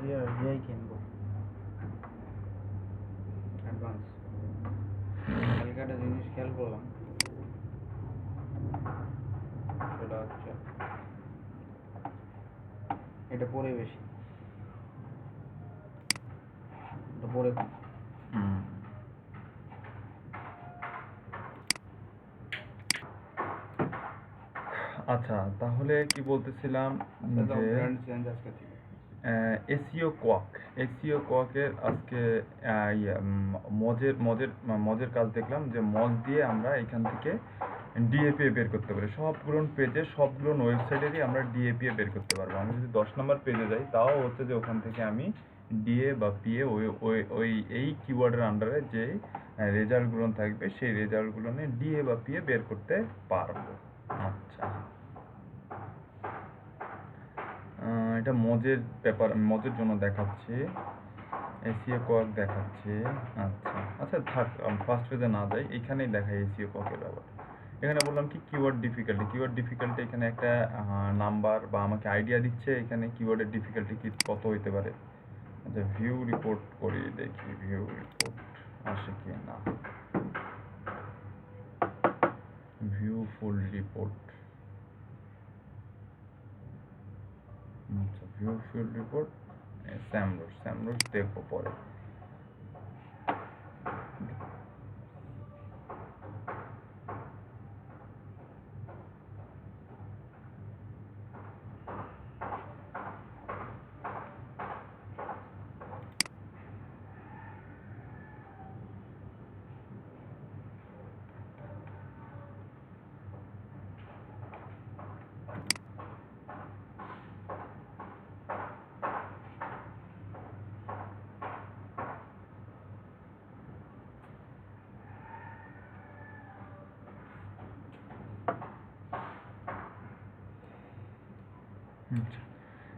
DI কিনবো advance. কালকে একটা জিনিস খেয়াল করলাম, সেটা হচ্ছে এটা পরে বেশি, এটা পরে কম। আচ্ছা, তাহলে কি বলতেছিলাম যে ব্র্যান্ড চেঞ্জ আজকে থেকে। এসইও কোয়াকের আজকে মজের কাজ দেখলাম যে মজ দিয়ে আমরা এখান থেকে ডিএপিএ বের করতে পারি। সবগুলো পেজে সবগুলো ওয়েবসাইটেরই আমরা ডিএপিএ বের করতে পারবো। আমি যদি 10 নম্বর পেজে যাই তাও হচ্ছে যে ওখান থেকে আমি ডিএ বা পিএ ওই এই কিওয়ার্ডের আন্ডারে যে রেজাল্টগুলো থাকবে সেই রেজাল্টগুলো নিয়ে ডিএ বা পিএ বের করতে পারবো। আচ্ছা, এটা মজের জন্য দেখাচ্ছে, এসিও কোয়াক দেখাচ্ছে। আচ্ছা আচ্ছা, থাক, ফার্স্ট পেজে না যাই, এখানেই দেখাই এসিও কোয়াকের ব্যাপার। এখানে বললাম কি কিওয়ার্ড ডিফিকাল্টি এখানে একটা নাম্বার বা আমাকে আইডিয়া দিচ্ছে এখানে কিওয়ার্ডের ডিফিকাল্টি কত হইতে পারে। আচ্ছা, ভিউ রিপোর্ট করি, দেখি ভিউ রিপোর্ট আসে কি না। ভিউ ফুল রিপোর্ট, আচ্ছা ভিউ ফুল রিপোর্ট স্যামরোজ দেখবো পরে।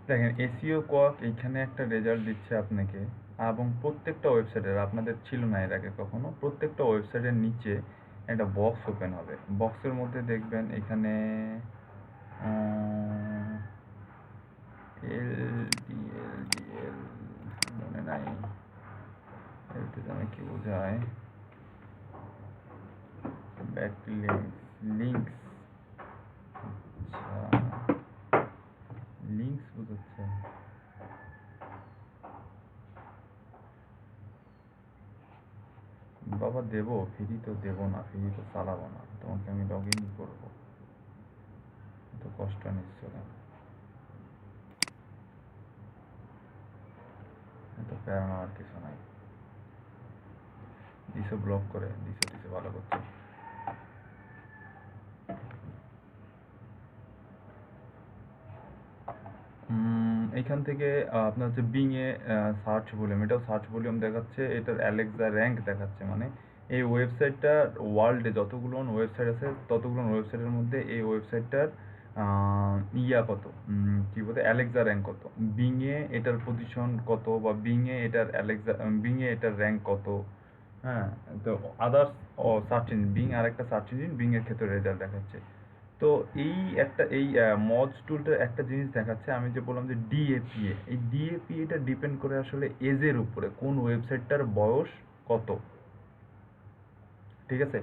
দেখেন, এসইও কোয়াক এইখানে একটা রেজাল্ট দিচ্ছে আপনাকে, এবং প্রত্যেকটা ওয়েবসাইটের, আপনাদের ছিল না এর আগে কখনো, প্রত্যেকটা ওয়েবসাইটের নিচে একটা বক্স ওপেন হবে। বক্সের মধ্যে দেখবেন এখানে এল মনে নাই, এলতে জানে কি বোঝায়, ব্যাক লিঙ্কস, আচ্ছা লিঙ্কস বোঝাচ্ছে। বাবা দেবো, ফ্রি তো দেবো না, ফ্রি তো চালাবো না, তোমাকে আমি লগ ইনই করবো, এত কষ্ট নিচ্ছ কেন, এত প্যারা নেওয়ার কিছু নাই। দিশো ব্লক করে দিশো ভালো করছে। এখান থেকে আপনার হচ্ছে বিংয়ে সার্চ ভলিউম, এটাও সার্চ ভলিউম দেখাচ্ছে, এটার অ্যালেক্সা র্যাঙ্ক দেখাচ্ছে। মানে এই ওয়েবসাইটটা ওয়ার্ল্ডে যতগুলো ওয়েবসাইট আছে ততগুলো ওয়েবসাইটের মধ্যে এই ওয়েবসাইটটার কত, কি বলতে, অ্যালেক্সা র্যাঙ্ক কত, বিংয়ে এটার পজিশন কত, বা বিংয়ে এটার র্যাঙ্ক কত। হ্যাঁ, তো আদার্স সার্চ ইঞ্জিন, বিং আর একটা সার্চ ইঞ্জিন, বিং এর ক্ষেত্রে রেজাল্ট দেখাচ্ছে। তো এই মজ টুলটার একটা জিনিস দেখাচ্ছে, আমি যে বললাম যে ডিএপিএ, এই ডিএপিএটা ডিপেন্ড করে আসলে এজের উপরে, কোন ওয়েবসাইটটার বয়স কত। ঠিক আছে,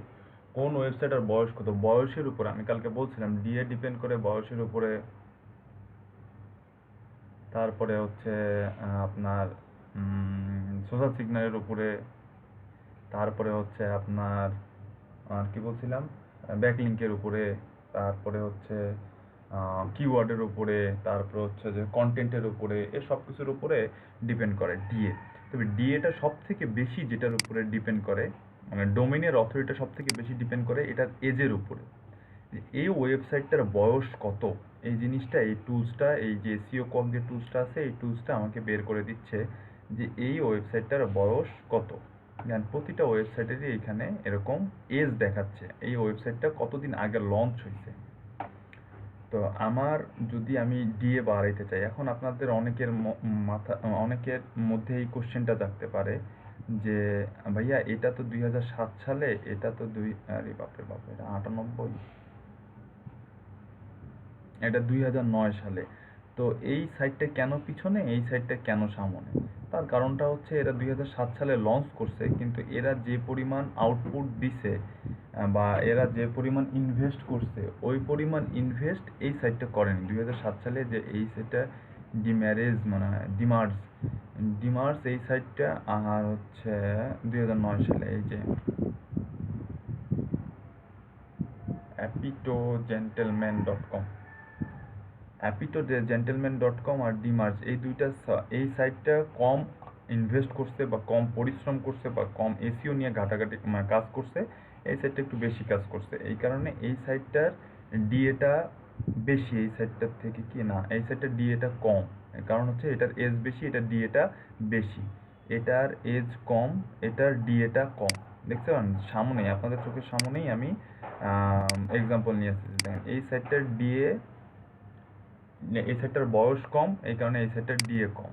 কোন ওয়েবসাইটের বয়স কত, বয়সের উপরে। আমি কালকে বলছিলাম ডিএ ডিপেন্ড করে বয়সের উপরে, তারপরে হচ্ছে আপনার সোশ্যাল সিগন্যালের উপরে, তারপরে হচ্ছে আপনার আর কি বলছিলাম, ব্যাকলিঙ্কের উপরে, তারপরে হচ্ছে কিওয়ার্ডের উপরে, তারপরে হচ্ছে যে কন্টেন্টের উপরে, এর সব কিছুর উপরে ডিপেন্ড করে ডিএ। তবে ডিএটা সব থেকে বেশি যেটার উপরে ডিপেন্ড করে, মানে ডোমেনের অথরিটিটা সব থেকে বেশি ডিপেন্ড করে এটার এজের উপরে, এই ওয়েবসাইটটার বয়স কত। এই জিনিসটা, এই টুলসটা, এই যে এসইও কম যে টুলসটা আছে, এই টুলসটা আমাকে বের করে দিচ্ছে যে এই ওয়েবসাইটটার বয়স কত। দেন প্রতিটা ওয়েবসাইটেরই এখানে এরকম এজ দেখাচ্ছে, এই ওয়েবসাইটটা কতদিন আগে লঞ্চ হয়েছে। তো আমার যদি আমি ডিএ বাড়াইতে চাই, এখন আপনাদের অনেকের মধ্যে এই কোশ্চেনটা জাগতে পারে যে ভাইয়া এটা তো 2007 সালে, এটা তো আরে বাপরে বাপ, এটা 98, এটা 2009 সালে। তো এই সাইটটা কেন পিছনে, এই সাইটটা কেন সামনে? তার কারণটা হচ্ছে এরা 2007 সালে লঞ্চ করছে, কিন্তু এরা যে পরিমাণ আউটপুট দিছে বা এরা যে পরিমাণ ইনভেস্ট করছে, ওই পরিমাণ ইনভেস্ট এই সাইটটা করেনি। 2007 সালে যে এই সাইটটা ডিম্যারেজ মানে হয় ডিমার্স ডিমার্স এই সাইটটা, আর হচ্ছে 2009 সালে এই যে apitogentleman.com apitogentleman.com আর ডিমার্স এই দুইটা এই সাইটটা কম ইনভেস্ট করছে বা কম পরিশ্রম করছে বা কম এসইও নিয়ে ঘাটাঘাটি মানে কাজ করছে, এই সাইটটা একটু বেশি কাজ করছে। এই কারণে এই সাইটটার ডিএটা বেশি, এই সাইটটার থেকে কি না, এই সাইটটার ডিএটা কম। কারণ হচ্ছে এটার এজ বেশি, এটার ডিএটা বেশি। এটার এজ কম, এটার ডিএটা কম। দেখতে পান সামনেই, আপনাদের চোখের সামনেই আমি এক্সাম্পল নিয়ে আসতেছি। দেখেন এই সাইটটার ডিএ, এই সেটটার বয়স কম, এই কারণে এই সেটটার ডিএ কম।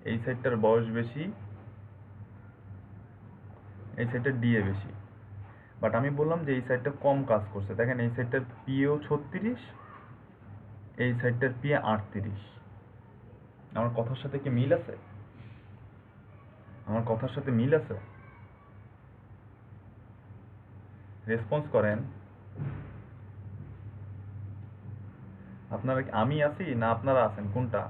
এই সেটটার বয়স বেশি, এই সেটটার ডিএ বেশি। বাট আমি বললাম যে এই সাইটটা কম কাজ করছে। দেখেন এই সাইটটার পিএও 36, এই সাইটটার পিএ 38। আমার কথার সাথে কি মিল আছে? আমার কথার সাথে মিল আছে? রেসপন্স করেন। আপনারা আমি আছি না আপনারা আছেন, কোনটা?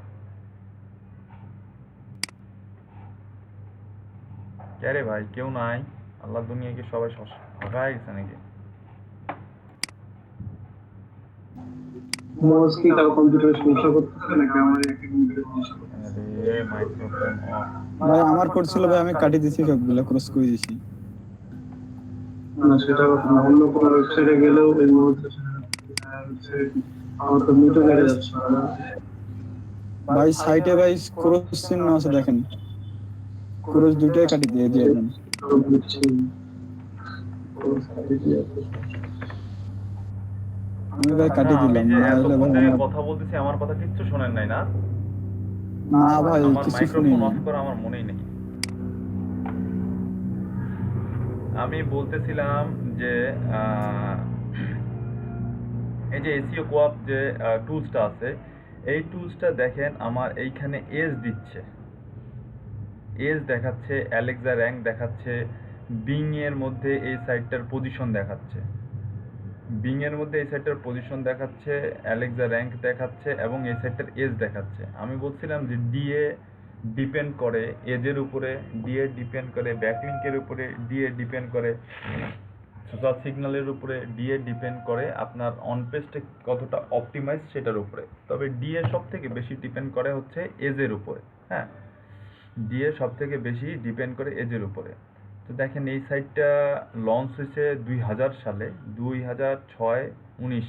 কে রে ভাই, কেউ নাই? আল্লাহ দুনিয়া কি সবাই ফাঁকা গেছে নাকি? মোজ কি তাও কম্পিউটার সমস্যা করতেছে নাকি আমার একই কম্পিউটার সমস্যা করতেছে? আরে মাইক্রোফোন অফ। ভাই আমার করছিল ভাই, আমি কাটি দিছি সবগুলো, ক্রস করে দিছি। না সেটা কথা না, অন্য কোনো ওয়েবসাইটে গেলেও এই মুহূর্তে আমার তো মিটে বেড়ে যাচ্ছে না। ভাই সাইটে ভাই ক্রস চিহ্ন আছে দেখেন, ক্রস দুটোই কাটি দিয়ে দিয়েছেন। তো বুঝছি। আমি ভাই কাটি আমি দিলাম, যে না হলে এতক্ষণ ভাই থেকে আমার কথা বলতেছি আমার কথা কিচ্ছু শোনেন নাই না? না ভাই আমার কিছু মাইক্রোফোন শুনিনি। অফ করা আমার মনেই নেই। আমি বলতেছিলাম যে এই যে এসইও কোঅপ যে টুলসটা আছে, এই টুলসটা দেখেন আমার এইখানে এজ দিচ্ছে, এজ দেখাচ্ছে, অ্যালেক্সা র্যাঙ্ক দেখাচ্ছে, বিং এর মধ্যে এই সাইটটার পজিশন দেখাচ্ছে, বিং এর মধ্যে এই সাইটটার পজিশন দেখাচ্ছে, অ্যালেক্সা র্যাঙ্ক দেখাচ্ছে এবং এই সাইটটার এজ দেখাচ্ছে। আমি বলছিলাম যে ডিএ ডিপেন্ড করে এজের উপরে, ডিএ ডিপেন্ড করে ব্যাকলিংকের উপরে, ডিএ ডিপেন্ড করে সোশ্যাল সিগন্যালের উপরে, ডিএ ডিপেন্ড করে আপনার অন পেজটা কতটা অপটিমাইজ সেটার উপরে। তবে ডিএ সব থেকে বেশি ডিপেন্ড করে হচ্ছে এজের উপরে। হ্যাঁ, ডিএ সব থেকে বেশি ডিপেন্ড করে এজের উপরে। তো দেখেন এই সাইটটা লঞ্চ হয়েছে 2000 সালে, 2006-19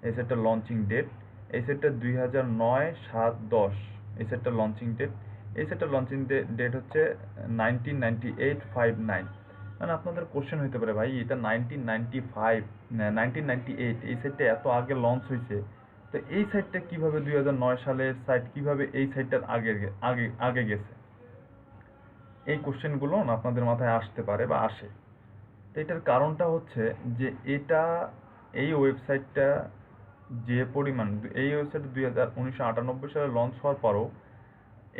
এই সাইটটা লঞ্চিং ডেট। এই সাইটটা 2009-7-10 এই সাইটটা লঞ্চিং ডেট। এই সাইটটা লঞ্চিং ডেট হচ্ছে 1998-59। মানে আপনাদের কোশ্চেন হইতে পারে ভাই এটা 1998 এই সাইটটা এত আগে লঞ্চ হয়েছে, তো এই সাইটটা কিভাবে 2009 সালের সাইট কিভাবে এই সাইটটার আগে আগে আগে গেছে? এই কোশ্চেনগুলো না আপনাদের মাথায় আসতে পারে বা আসে। তো এটার কারণটা হচ্ছে যে এটা এই ওয়েবসাইটটা যে পরিমাণ, এই ওয়েবসাইট 1998 সালে লঞ্চ হওয়ার পরও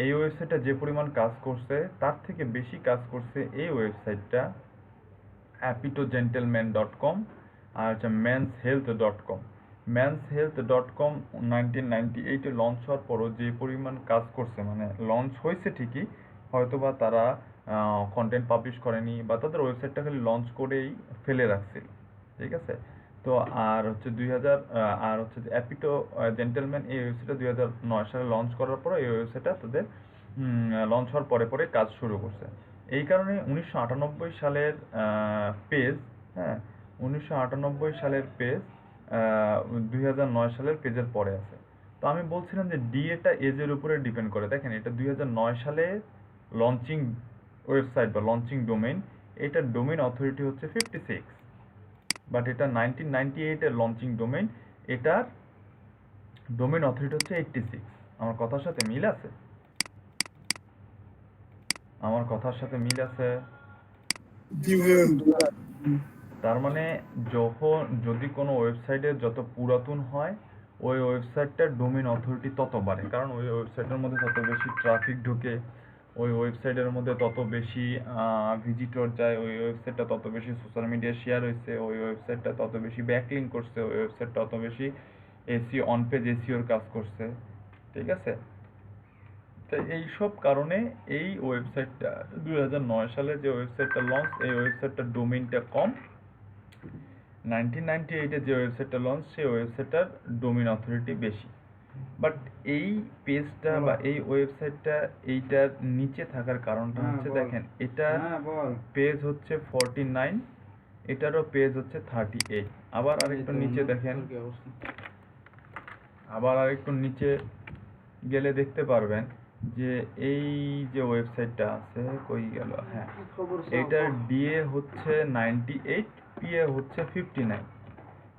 এই ওয়েবসাইটটা যে পরিমাণ কাজ করছে তার থেকে বেশি কাজ করছে এই ওয়েবসাইটটা apitogentleman.com আর হচ্ছে menshealth.com। menshealth.com 1998-এ লঞ্চ হওয়ার পরও যে পরিমাণ কাজ করছে, মানে লঞ্চ হয়েছে ঠিকই, হয়তোবা তারা কন্টেন্ট পাবলিশ করেনি বা তাদের ওয়েবসাইটটা খালি লঞ্চ করেই ফেলে রাখছিল, ঠিক আছে? তো আর হচ্ছে 2000 আর হচ্ছে যে অ্যাপিটো জেন্টেলম্যান এই ওয়েবসাইটটা 2009 সালে লঞ্চ করার পর এই ওয়েবসাইটটা তাদের লঞ্চ হওয়ার পরে পরে কাজ শুরু করছে। এই কারণে 1998 সালের পেজ, হ্যাঁ 1998 সালের পেজ 2009 সালের পেজের পরে আছে। তো আমি বলছিলাম যে ডিএটা এজের উপরে ডিপেন্ড করে। দেখেন এটা 2009 সালে লঞ্চিং ওয়েবসাইট বা লঞ্চিং ডোমেইন, এটার ডোমেইন অথরিটি হচ্ছে 56, বাট এটা 1998-এর লঞ্চিং ডোমেইন, এটার ডোমেইন অথরিটি হচ্ছে 86। আমার কথার সাথে মিল আছে? আমার কথার সাথে মিল আছে? তার মানে যখন যদি কোনো ওয়েবসাইটের যত পুরাতন হয় ওই ওয়েবসাইটটার ডোমেইন অথরিটি তত বাড়ে, কারণ ওই ওয়েবসাইটের মধ্যে তত বেশি ট্রাফিক ঢোকে, ওই ওয়েবসাইটের মধ্যে তত বেশি ভিজিটর যায়, ওই ওয়েবসাইটটা তত বেশি সোশ্যাল মিডিয়া শেয়ার হয়েছে, ওই ওয়েবসাইটটা তত বেশি ব্যাকলিঙ্ক করছে, ওই ওয়েবসাইটটা তত বেশি এসিও অন পেজ এসিওর কাজ করছে, ঠিক আছে? তো এইসব কারণে এই ওয়েবসাইটটা 2009 সালে যে ওয়েবসাইটটা লঞ্চ, এই ওয়েবসাইটটার ডোমেইনটা কম। 1998-এ যে ওয়েবসাইটটা লঞ্চ, সেই ওয়েবসাইটটার ডোমেইন অথরিটি বেশি। বাট এই পেজটা বা এই ওয়েবসাইটটা এইটার নিচে থাকার কারণটা হচ্ছে, দেখেন এটা পেজ হচ্ছে 49, এটারও পেজ হচ্ছে 38। আবার আরেকটু নিচে দেখেন, আবার আরেকটু নিচে গেলে দেখতে পারবেন যে এই যে ওয়েবসাইটটা আছে, কই গেল, হ্যাঁ, এটার ডিএ হচ্ছে 98, পিএ হচ্ছে 59।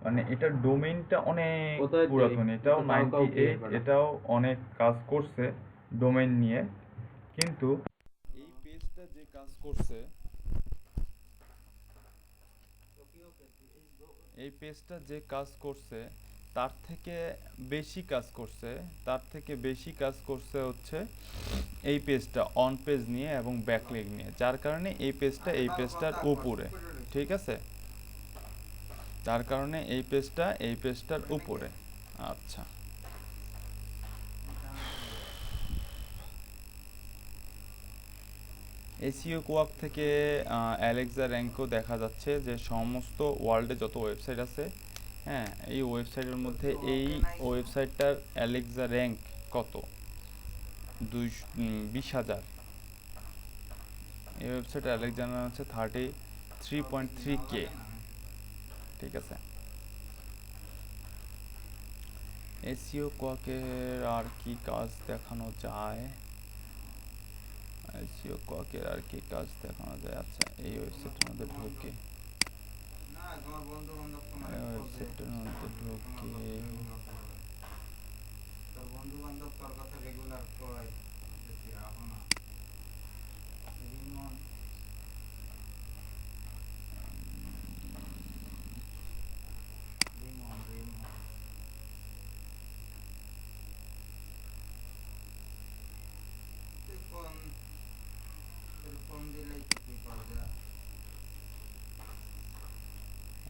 মানে এটার ডোমেইনটা অনেক পুরাতন, এটাও 98, এটাও অনেক কাজ করছে ডোমেইন নিয়ে, কিন্তু এই পেজটা যে কাজ করছে, এই পেজটা যে কাজ করছে তার থেকে বেশি কাজ করছে, তার থেকে বেশি কাজ করছে হচ্ছে এই পেজটা অন পেজ নিয়ে এবং ব্যাকলিঙ্ক নিয়ে, যার কারণে এই পেজটা এই পেজটার উপরে, ঠিক আছে? যার কারণে এই পেজটা এই পেজটার উপরে। আচ্ছা, এসইও কোয়াক থেকে অ্যালেক্সা র্যাঙ্কও দেখা যাচ্ছে যে সমস্ত ওয়ার্ল্ডে যত ওয়েবসাইট আছে, হ্যাঁ, এই ওয়েবসাইটের মধ্যে এই ওয়েবসাইটটার অ্যালেক্সা র্যাঙ্ক কত? 20,000। এই ওয়েবসাইটের অ্যালেক্সা র্যাঙ্ক হচ্ছে 33.3K, ঠিক আছে? এসইও কোয়াকের আর কি কাজ দেখানো যায়? এসইও কোয়াকের আর কি কাজ দেখানো যায়? আচ্ছা, এই ওয়েবসাইটের মধ্যে ঢুকে, এই ওয়েবসাইটের মধ্যে ঢুকে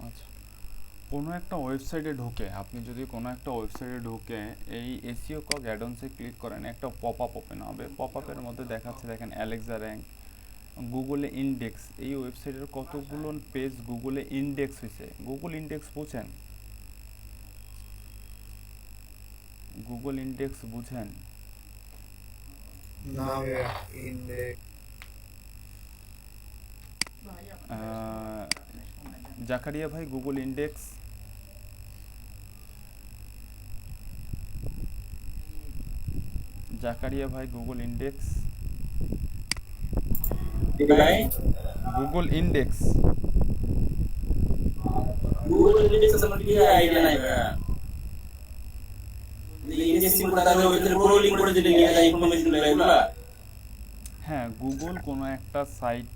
আচ্ছা, কোনো একটা ওয়েবসাইটে ঢুকে, আপনি যদি কোনো একটা ওয়েবসাইটে ঢুকে এই এসইও কক অ্যাডন্সে ক্লিক করেন, একটা পপ আপ ওপেন হবে। পপ আপের মধ্যে দেখাচ্ছে, দেখেন, অ্যালেক্সা র্যাঙ্ক, গুগলে ইন্ডেক্স। এই ওয়েবসাইটের কতগুলো পেজ গুগলে ইন্ডেক্স হয়েছে। গুগল ইন্ডেক্স বুঝেন? গুগল ইন্ডেক্স বুঝেন? জাকারিয়া ভাই, গুগল ইন্ডেক্স? জাকারিয়া ভাই, Google index? Google index, Google index আমার কি আইডিয়া নাই ভাই। ইন্ডেক্সিং করে তাহলে ওইটার ক্রলিং করে যেটা নিয়ে যায় ইনফরমেশন এগুলা। হ্যাঁ, গুগল কোনো একটা সাইট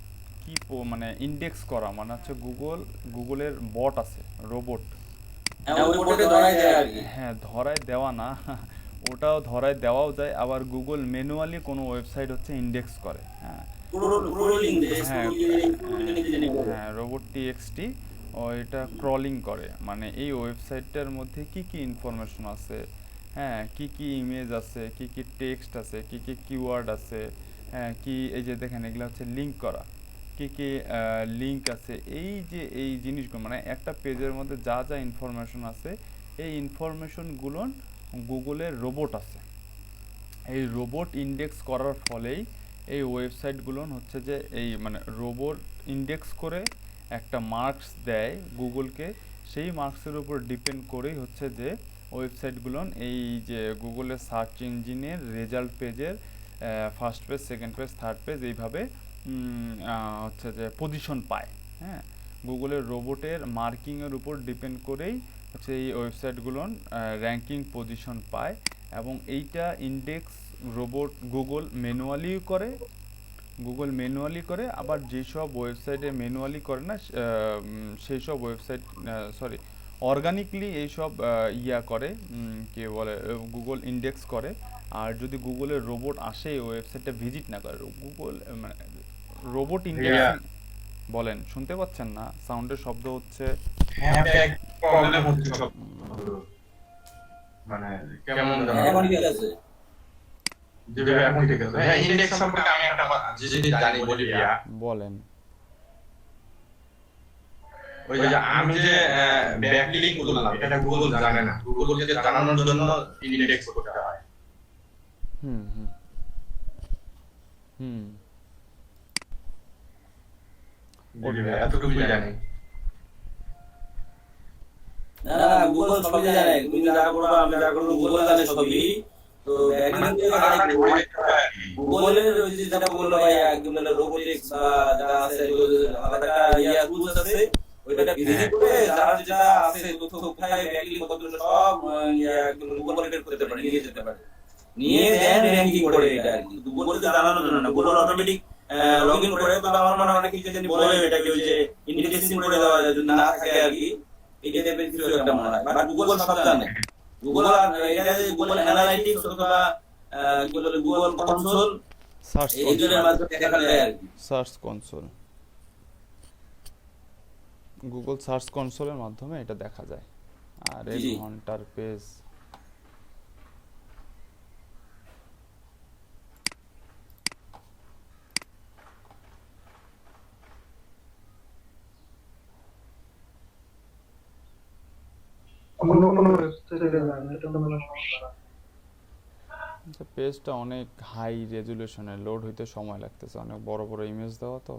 কি মানে ইন্ডেক্স করা মানে হচ্ছে গুগলের বট আছে, রোবট। ওই বটে ধরায় দেয় আর কি। হ্যাঁ, ধরায় দেওয়া না, ওটাও ধরায় দেওয়াও যায়। আবার গুগল ম্যানুয়ালি কোনো ওয়েবসাইট হচ্ছে ইন্ডেক্স করে। হ্যাঁ, ক্রলিং হ্যাঁ, হ্যাঁ, রোবট টিএক্সটি এটা ক্রলিং করে, মানে এই ওয়েবসাইটটার মধ্যে কি কি ইনফরমেশন আছে, হ্যাঁ, কি কি ইমেজ আছে, কি কি টেক্সট আছে, কি কি কিওয়ার্ড আছে, হ্যাঁ, কি, এই যে দেখেন, এগুলো হচ্ছে লিঙ্ক করা, কি কি লিঙ্ক আছে, এই যে এই জিনিসগুলো, মানে একটা পেজের মধ্যে যা যা ইনফরমেশন আছে, এই ইনফরমেশনগুলো গুগলের রোবট আছে। এই রোবট ইন্ডেক্স করার ফলেই এই ওয়েবসাইটগুলো হচ্ছে যে এই মানে রোবট ইন্ডেক্স করে একটা মার্কস দেয় গুগলকে, সেই মার্কসের উপর ডিপেন্ড করেই হচ্ছে যে ওয়েবসাইটগুলো এই যে গুগলের সার্চ ইঞ্জিনের রেজাল্ট পেজের first page, second page, third page, এইভাবে হচ্ছে যে পজিশন পায়। হ্যাঁ, গুগলের রোবটের মার্কিংয়ের উপর ডিপেন্ড করেই হচ্ছে এই ওয়েবসাইটগুলো র্যাঙ্কিং পজিশন পায়, এবং এইটা ইন্ডেক্স রোবট গুগল ম্যানুয়ালি করে। আবার যেসব ওয়েবসাইটে ম্যানুয়ালি করে না, সেই সব ওয়েবসাইট অর্গানিকলি এইসব ইয়া করে, কি বলে, গুগল ইন্ডেক্স করে। আর যদি গুগলের রোবট আসে ওই ওয়েবসাইটটা ভিজিট না করে, গুগল মানে রোবট ইন্ডেক্স। বলেন, শুনতে পাচ্ছেন না? সাউন্ডের শব্দ হচ্ছে। হ্যাঁ প্রবলেম হচ্ছে সব, মানে কেমন এখন ঠিক আছে। যেভাবে এখন ঠিক আছে। হ্যাঁ ইন্ডেক্স সম্পর্কে আমি একটা যদি জানি বলি ভাইয়া, বলেন। ওই যে আমি যে ব্যাকলিংক করলাম এটা গুগল জানে না, গুগলকে জানানোর জন্য ইন্ডেক্স করতে হয়। হুম হুম হুম এতটুকু জানি। না না, গুগল সবই জানে। তুমি যা করবা, আমি যা করবো, গুগল জানে সবই। তো গুগলের ওই যে যেটা বললো ভাইয়া, একদম রোবোটিক্স বা যা আছে, আলাদা ইয়া টুলস আছে, ওইটা ভিজিট করে যার যেটা আছে তথ্য কোথায় ব্যাকলিংক কতগুলো সব ইয়া একদম গুগল বের করতে পারে, নিয়ে যেতে পারে, নিয়ে দেন র্যাঙ্কিং করে। এটা আর কি গুগলকে জানানোর জন্য না, গুগল অটোমেটিক লগইন করে। তবে আমার মনে হয় অনেকে জানি বলে এটাকে ওই যে ইন্ডেক্সিং করে দেওয়া যায়, যদি না থাকে আর কি, এই টাইপের কিছু একটা মনে হয়। বাট গুগল সব জানে। গুগল আর এটা যে গুগল অ্যানালাইটিক্স অথবা কি বলে গুগল কনসোল, সার্চ এই দুটোর মাধ্যমে দেখা যায় আর কি। সার্চ কনসোল, গুগল সার্চ কনসোলের মাধ্যমে এটা দেখা যায়। আর এই জি। ঘন্টার পেজ, অন্য কোনো ওয়েবসাইটে যান, এটা তো মনে হয় সমস্যা। পেজটা অনেক হাই রেজুলেশনে লোড হইতে সময় লাগতেছে, অনেক বড় বড় ইমেজ দেওয়া তো।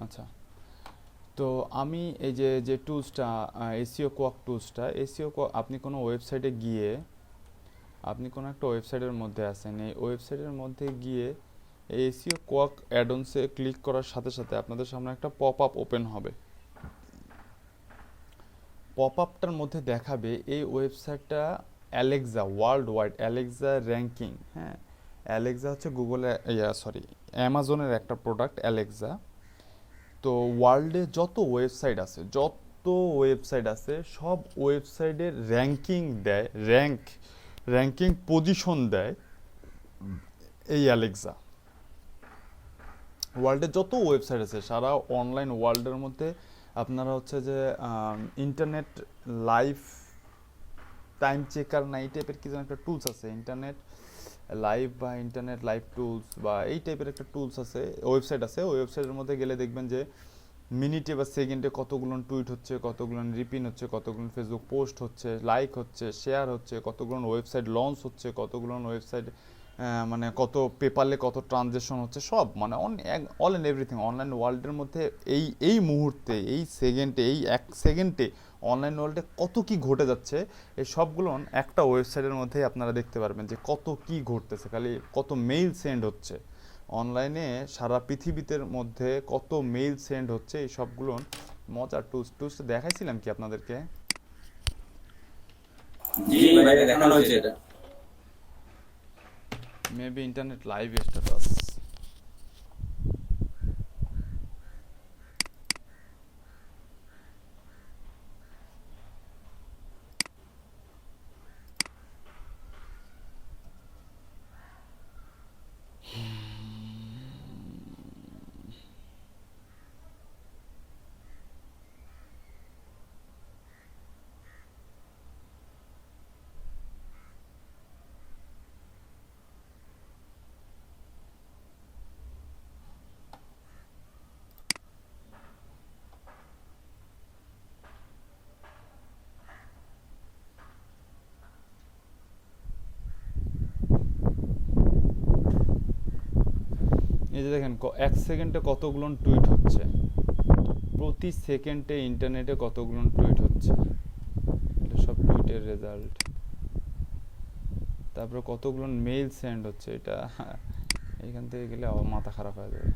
আচ্ছা, তো আমি এই যে যে টুলসটা, এসইও কোয়াক টুলসটা, এসইও আপনি কোনো ওয়েবসাইটে গিয়ে, আপনি কোনো একটা ওয়েবসাইটের মধ্যে আছেন, এই ওয়েবসাইটের মধ্যে গিয়ে এসইও কোয়াক অ্যাডঅনসে ক্লিক করার সাথে সাথে আপনাদের সামনে একটা পপ আপ ওপেন হবে। পপ আপটার মধ্যে দেখাবে এই ওয়েবসাইটটা Alexa, world wide Alexa ranking. হ্যাঁ, অ্যালেক্সা হচ্ছে গুগলের, অ্যামাজনের একটা প্রোডাক্ট অ্যালেক্সা। তো ওয়ার্ল্ডে যত ওয়েবসাইট আছে সব ওয়েবসাইটের র্যাঙ্কিং দেয়, র্যাঙ্কিং পজিশন দেয় এই অ্যালেক্সা। ওয়ার্ল্ডে যত ওয়েবসাইট আছে সারা অনলাইন ওয়ার্ল্ডের মধ্যে আপনারা হচ্ছে যে ইন্টারনেট লাইভ টাইম চেকার না, এই টাইপের কি যেন একটা টুলস আছে, ইন্টারনেট লাইভ বা ইন্টারনেট লাইভ টুলস বা এই টাইপের একটা টুলস আছে, ওয়েবসাইট আছে। ওই ওয়েবসাইটের মধ্যে গেলে দেখবেন যে মিনিটে বা সেকেন্ডে কতগুলো টুইট হচ্ছে, কতগুলো রিপিন হচ্ছে, কতগুলো ফেসবুক পোস্ট হচ্ছে, লাইক হচ্ছে, শেয়ার হচ্ছে, কতগুলো ওয়েবসাইট লঞ্চ হচ্ছে, কতগুলো ওয়েবসাইট মানে কত পেপালে কত ট্রানজ্যাকশন হচ্ছে, সব মানে অল অ্যান্ড এভরিথিং অনলাইন ওয়ার্ল্ডের মধ্যে এই মুহূর্তে, এই সেকেন্ডে, এই এক সেকেন্ডে অনলাইন ওয়ার্ল্ডে কত কি ঘটে যাচ্ছে, এই সবগুলো একটা ওয়েবসাইটের মধ্যেই আপনারা দেখতে পারবেন যে কত কি ঘটতেছে, খালি কত মেইল সেন্ড হচ্ছে অনলাইনে, সারা পৃথিবীতে মধ্যে কত মেইল সেন্ড হচ্ছে, এই সবগুলো মজার টুলস দেখাইছিলাম কি আপনাদেরকে? জি ভাই, দেখানো হয়েছে এটা। Maybe internet live status. এই যে দেখেন এক সেকেন্ডে কতগুলো টুইট হচ্ছে, প্রতি সেকেন্ডে ইন্টারনেটে কতগুলো টুইট হচ্ছে, এটা সব টুইটের রেজাল্ট। তারপরে কতগুলো মেইল সেন্ড হচ্ছে, এটা এইখান থেকে গেলে আবার মাথা খারাপ হয়ে যাবে,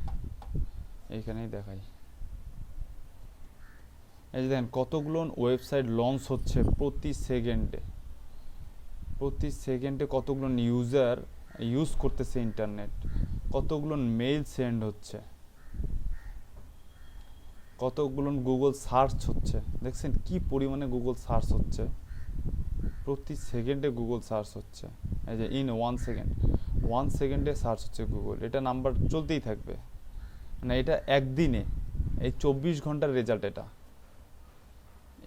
এইখানেই দেখাই। এই যে দেখেন কতগুলো ওয়েবসাইট লঞ্চ হচ্ছে প্রতি সেকেন্ডে কতগুলো ইউজার ইউজ করতেছে ইন্টারনেট, কতগুলো মেইল সেন্ড হচ্ছে, কতগুলো গুগল সার্চ হচ্ছে। দেখছেন কি পরিমাণে গুগল সার্চ হচ্ছে, প্রতি সেকেন্ডে গুগল সার্চ হচ্ছে। এই যে ইন 1 সেকেন্ডে সার্চ হচ্ছে গুগল। এটা নাম্বার চলতেই থাকবে, মানে এটা একদিনে, এই 24 ঘন্টার রেজাল্ট।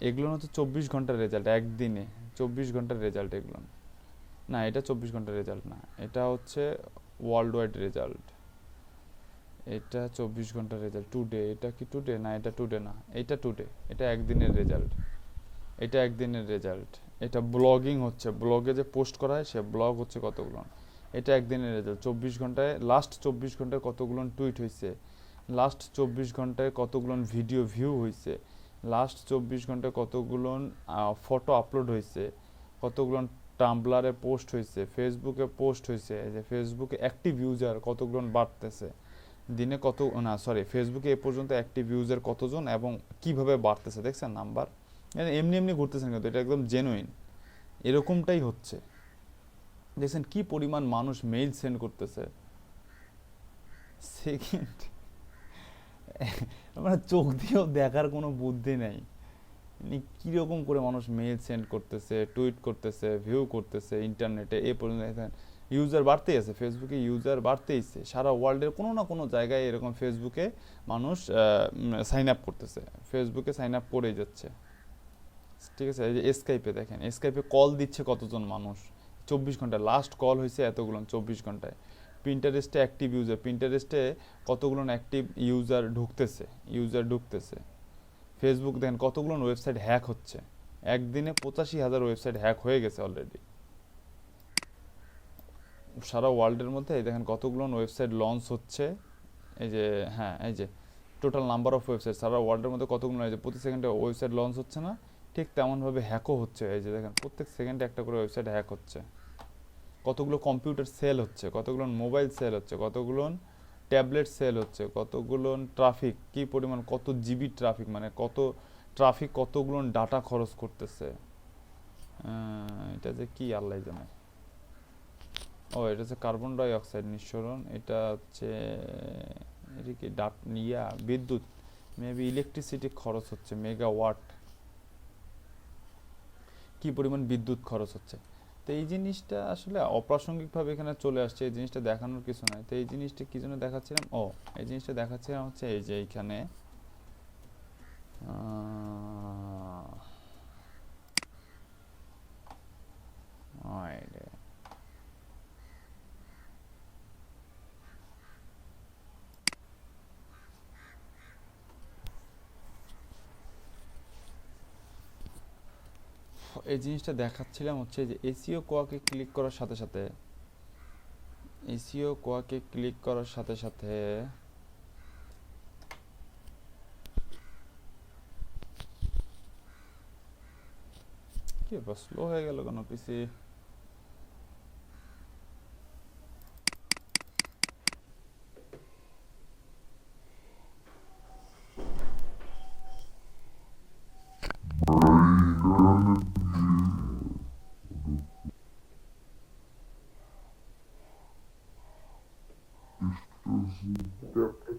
এগুলো হচ্ছে 24 ঘন্টার রেজাল্ট, একদিনে 24 ঘন্টার রেজাল্ট এগুলো না। এটা 24 ঘন্টার রেজাল্ট না, এটা হচ্ছে ওয়ার্ল্ড ওয়াইড রেজাল্ট। এটা 24 ঘন্টার রেজাল্ট টুডে। এটা কি টুডে? না, এটা টুডে না, এটা টুডে। এটা একদিনের রেজাল্ট, এটা একদিনের রেজাল্ট। এটা ব্লগিং হচ্ছে, ব্লগে যে পোস্ট করা হয় সে ব্লগ হচ্ছে কতগুলো, এটা একদিনের রেজাল্ট। 24 ঘন্টায়, লাস্ট 24 ঘন্টায় কতগুলো টুইট হয়েছে, লাস্ট 24 ঘন্টায় কতগুলো ভিডিও ভিউ হয়েছে, লাস্ট 24 ঘন্টায় কতগুলো ফটো আপলোড হয়েছে, কতগুলো টাম্বলারে পোস্ট হয়েছে, ফেসবুকে পোস্ট হয়েছে। এই যে ফেসবুকে অ্যাক্টিভ ইউজার কতগুলো বাড়তেছে দিনে, কত না সরি ফেসবুকে এ পর্যন্ত অ্যাক্টিভ ইউজার কতজন এবং কিভাবে বাড়তেছে দেখছেন নাম্বার। এমনি এমনি ঘুরতেছেন কিন্তু এটা একদম জেনুইন, এরকমটাই হচ্ছে। দেখছেন কি পরিমাণ মানুষ মেইল সেন্ড করতেছে সেকেন্ড, মানে চোখ দিয়েও দেখার কোনো বুদ্ধি নেই। কীরকম করে মানুষ মেইল সেন্ড করতেছে, টুইট করতেছে, ভিউ করতেছে ইন্টারনেটে। এ পর্যন্ত ইউজার বাড়তেই আছে, ফেসবুকে ইউজার বাড়তেইছে। সারা ওয়ার্ল্ডের কোনো না কোনো জায়গায় এরকম ফেসবুকে মানুষ সাইন আপ করতেছে, ফেসবুকে সাইন আপ করেই যাচ্ছে। ঠিক আছে, এই যে স্কাইপে দেখেন, স্কাইপে কল দিচ্ছে কতজন মানুষ 24 ঘন্টায়, লাস্ট কল হয়েছে এতগুলো 24 ঘন্টায়। পিন্টারেস্টে অ্যাক্টিভ ইউজার, পিন্টারেস্টে কতগুলো অ্যাক্টিভ ইউজার ঢুকতেছে। ফেসবুক দেখেন কতগুলো ওয়েবসাইট হ্যাক হচ্ছে, একদিনে 85,000 ওয়েবসাইট হ্যাক হয়ে গেছে অলরেডি সারা ওয়ার্ল্ডের মধ্যে। এই দেখেন কতগুলো ওয়েবসাইট লঞ্চ হচ্ছে। এই যে হ্যাঁ, এই যে টোটাল নাম্বার অফ ওয়েবসাইট সারা ওয়ার্ল্ডের মধ্যে কতগুলো, এই যে প্রতি সেকেন্ডে ওয়েবসাইট লঞ্চ হচ্ছে না, ঠিক তেমনভাবে হ্যাকও হচ্ছে। এই যে দেখেন প্রত্যেক সেকেন্ডে একটা করে ওয়েবসাইট হ্যাক হচ্ছে। কতগুলো কম্পিউটার সেল হচ্ছে, কতগুলো মোবাইল সেল হচ্ছে, কতগুলো ট্যাবলেট সেল হচ্ছে, কতগুলো ট্রাফিক, কি পরিমাণ, কত জিবি ট্রাফিক, মানে কত ট্রাফিক, কতগুলো ডাটা খরচ করতেছে। এটা যে কি আল্লাহ জানে। এটা হচ্ছে কার্বন ডাই অক্সাইড নিঃসরণ। এটা হচ্ছে এটা কি বিদ্যুৎ, মেবি ইলেকট্রিসিটি খরচ হচ্ছে, মেগাওয়াট, কি পরিমাণ বিদ্যুৎ খরচ হচ্ছে। তো এই জিনিসটা আসলে অপ্রাসঙ্গিকভাবে এখানে চলে আসছে, এই জিনিসটা দেখানোর কিছু নয়। তো এই জিনিসটা কি জন্য দেখাচ্ছিলাম, এই জিনিসটা দেখাচ্ছিলাম হচ্ছে এই যে এইখানে এই জিনিসটা দেখাচ্ছিলাম হচ্ছে যে এসইও কোয়াকে ক্লিক করার সাথে সাথে, কি স্লো হয়ে গেল কেন পিসি?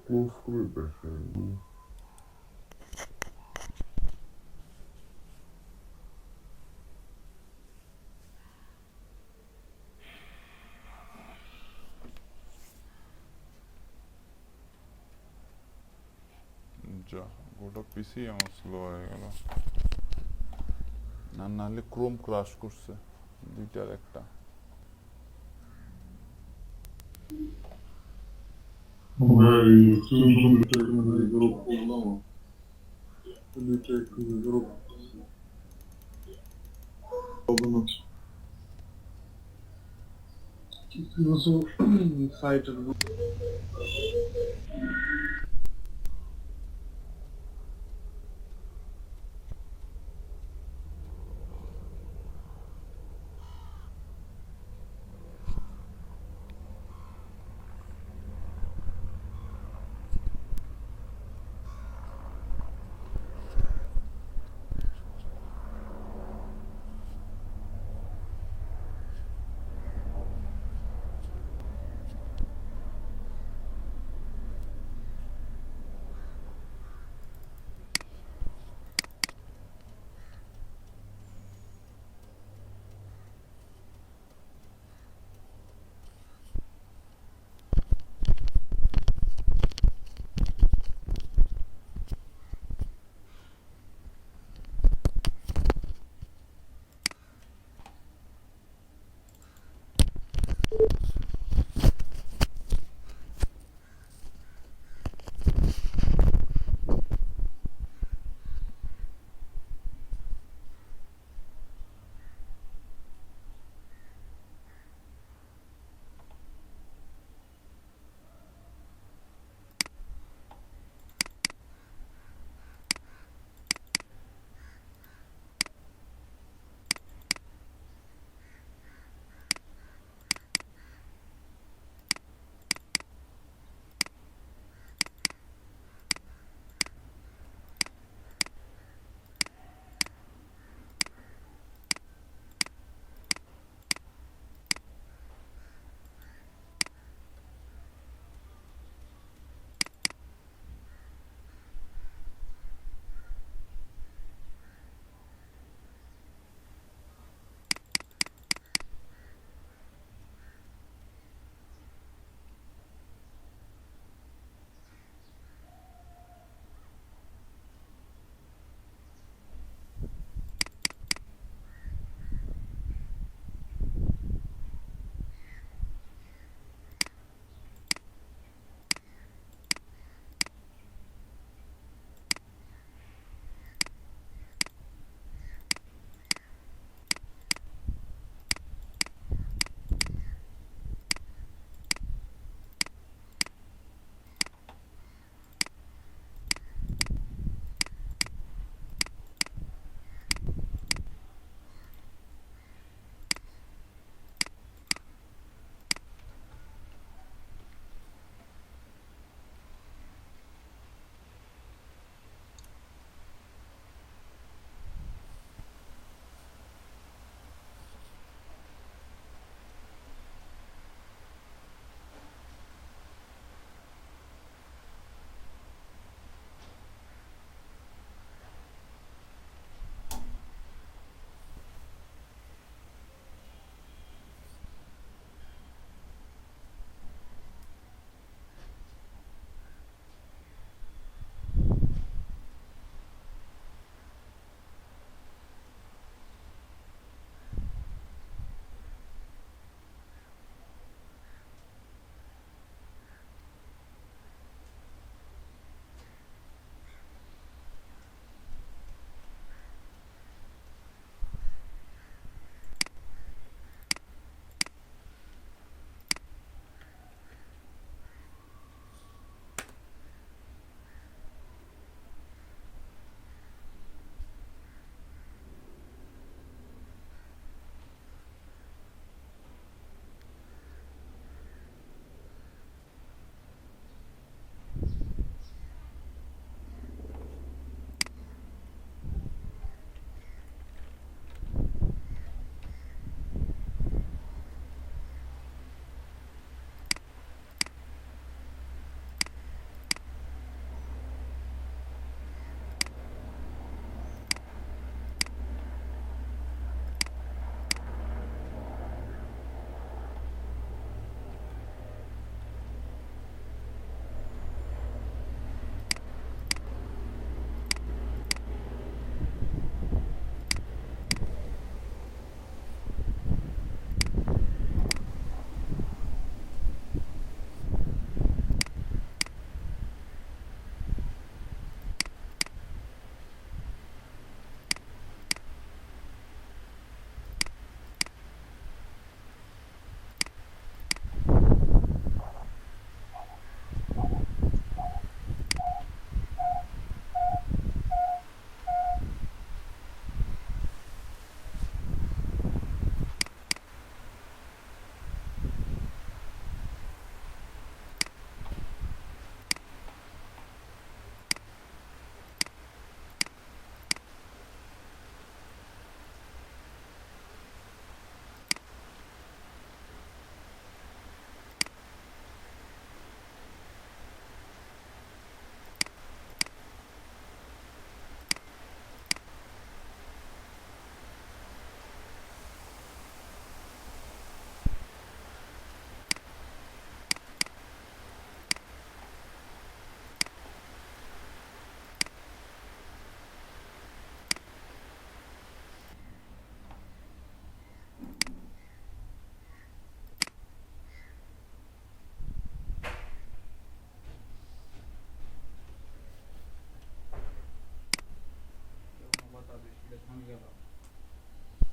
ক্লোজ করে দেখেন। যা গোটা পিসি আমার স্লো হয়ে গেল, না নাহলে ক্রোম ক্রাশ করছে দুইটার একটা।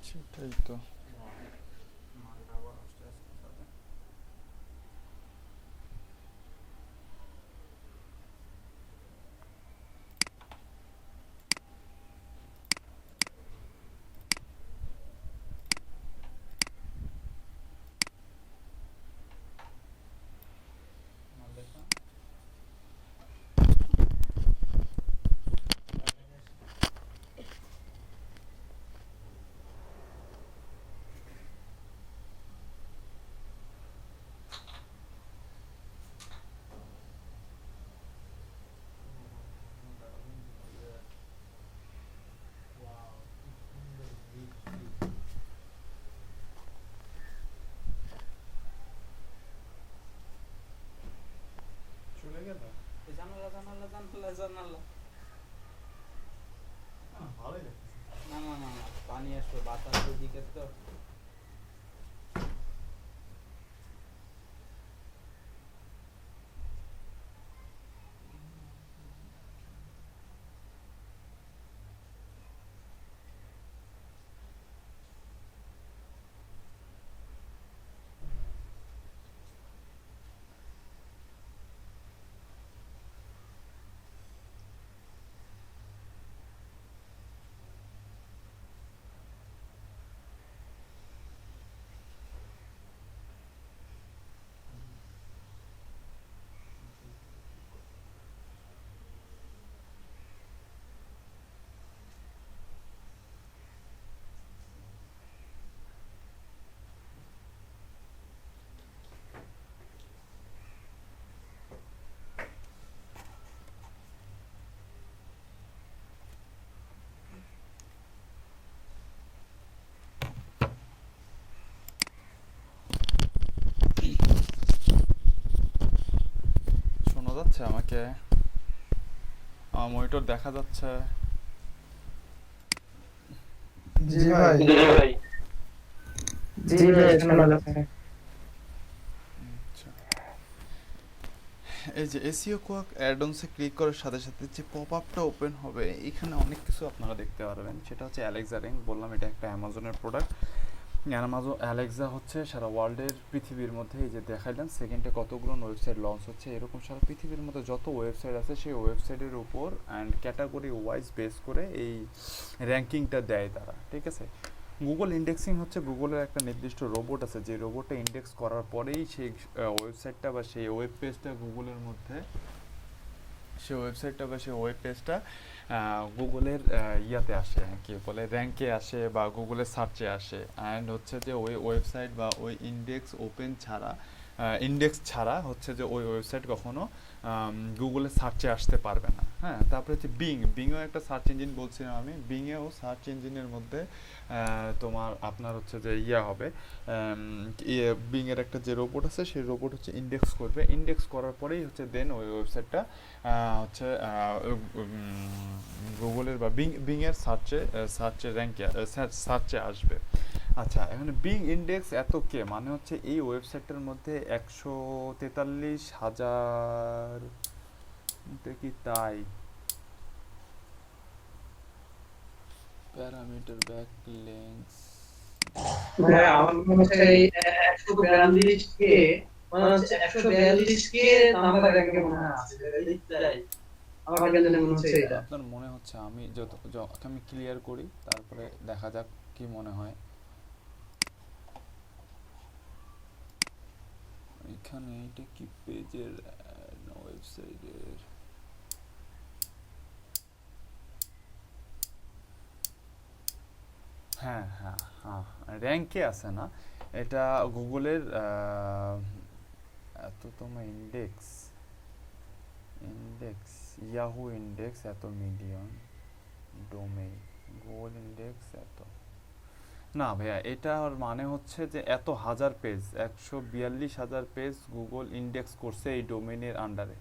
সেটাই তো। চলে গেল জানালা জানালা জানালা জানালা ভালোই না না না না পানি আসবে বাতাস দিকে তো শোনা যাচ্ছে আমাকে? আমার মনিটর দেখা যাচ্ছে? জি ভাই শোনা যাচ্ছে। আচ্ছা, এই যে এসইও কোয়াক অ্যাডঅনসে ক্লিক করার সাথে সাথে যে পপ আপটা ওপেন হবে, এখানে অনেক কিছু আপনারা দেখতে পারবেন। সেটা হচ্ছে অ্যালেক্সা রিং, বললাম এটা একটা অ্যামাজনের প্রোডাক্ট। অ্যামাজন অ্যালেক্সা হচ্ছে সারা ওয়ার্ল্ডের পৃথিবীর মধ্যে, এই যে দেখাইলাম সেকেন্ডে কতগুলো ওয়েবসাইট লঞ্চ হচ্ছে, এরকম সারা পৃথিবীর মধ্যে যত ওয়েবসাইট আছে সেই ওয়েবসাইটের উপর অ্যান্ড ক্যাটাগরি ওয়াইজ বেস করে এই র্যাঙ্কিংটা দেয় তারা, ঠিক আছে। গুগল ইন্ডেক্সিং হচ্ছে গুগলের একটা নির্দিষ্ট রোবট আছে, যে রোবটটা ইন্ডেক্স করার পরেই সেই ওয়েবসাইটটা বা সেই ওয়েব পেজটা গুগলের মধ্যে, সেই ওয়েবসাইটটা বা সেই ওয়েব পেজটা গুগলের ইয়াতে আসে, কি বলে, র্যাঙ্কে আসে বা গুগলের সার্চে আসে। অ্যান্ড হচ্ছে যে ওই ওয়েবসাইট বা ওই ইন্ডেক্স ছাড়া হচ্ছে যে ওই ওয়েবসাইট কখনো গুগলে সার্চে আসতে পারবে না। হ্যাঁ, তারপরে হচ্ছে বিংও একটা সার্চ ইঞ্জিন বলছিলাম আমি। বিংয়েও সার্চ ইঞ্জিনের মধ্যে আপনার হচ্ছে যে হবে বিংয়ের একটা যে রোবট আছে, সেই রোবট হচ্ছে ইন্ডেক্স করবে, ইন্ডেক্স করার পরেই হচ্ছে দেন ওই ওয়েবসাইটটা হচ্ছে গুগলের বা বিংয়ের সার্চে র্যাঙ্কে সার্চে আসবে। আচ্ছা, এখানে বিং ইন্ডেক্স এত কে মানে হচ্ছে এই ওয়েবসাইটটার মধ্যে 143,000 কি তাই প্যারামিটার ব্যাকলিংকস ভাই আমার মনে হচ্ছে এই 142 কে মানে হচ্ছে 142 কে নাম্বার র্যাঙ্কে মনে আছে তাই আমার কেন জানি মনে হচ্ছে এটা। আপনার মনে হচ্ছে, আমি আমি ক্লিয়ার করি তারপরে দেখা যাক কি মনে হয়। এখানে এটা কি পেজের ওয়েবসাইটের, হ্যাঁ হ্যাঁ হ্যাঁ র্যাঙ্কে আছে না, এটা গুগলের এত তোমার ইন্ডেক্স ইয়াহু ইন্ডেক্স এত মিলিয়ন, ডোমেইন গুগল ইন্ডেক্স এত না ভাইয়া, এটার মানে হচ্ছে যে এত হাজার পেজ, 142,000 পেজ গুগল ইন্ডেক্স করছে এই ডোমেইনের আন্ডারে।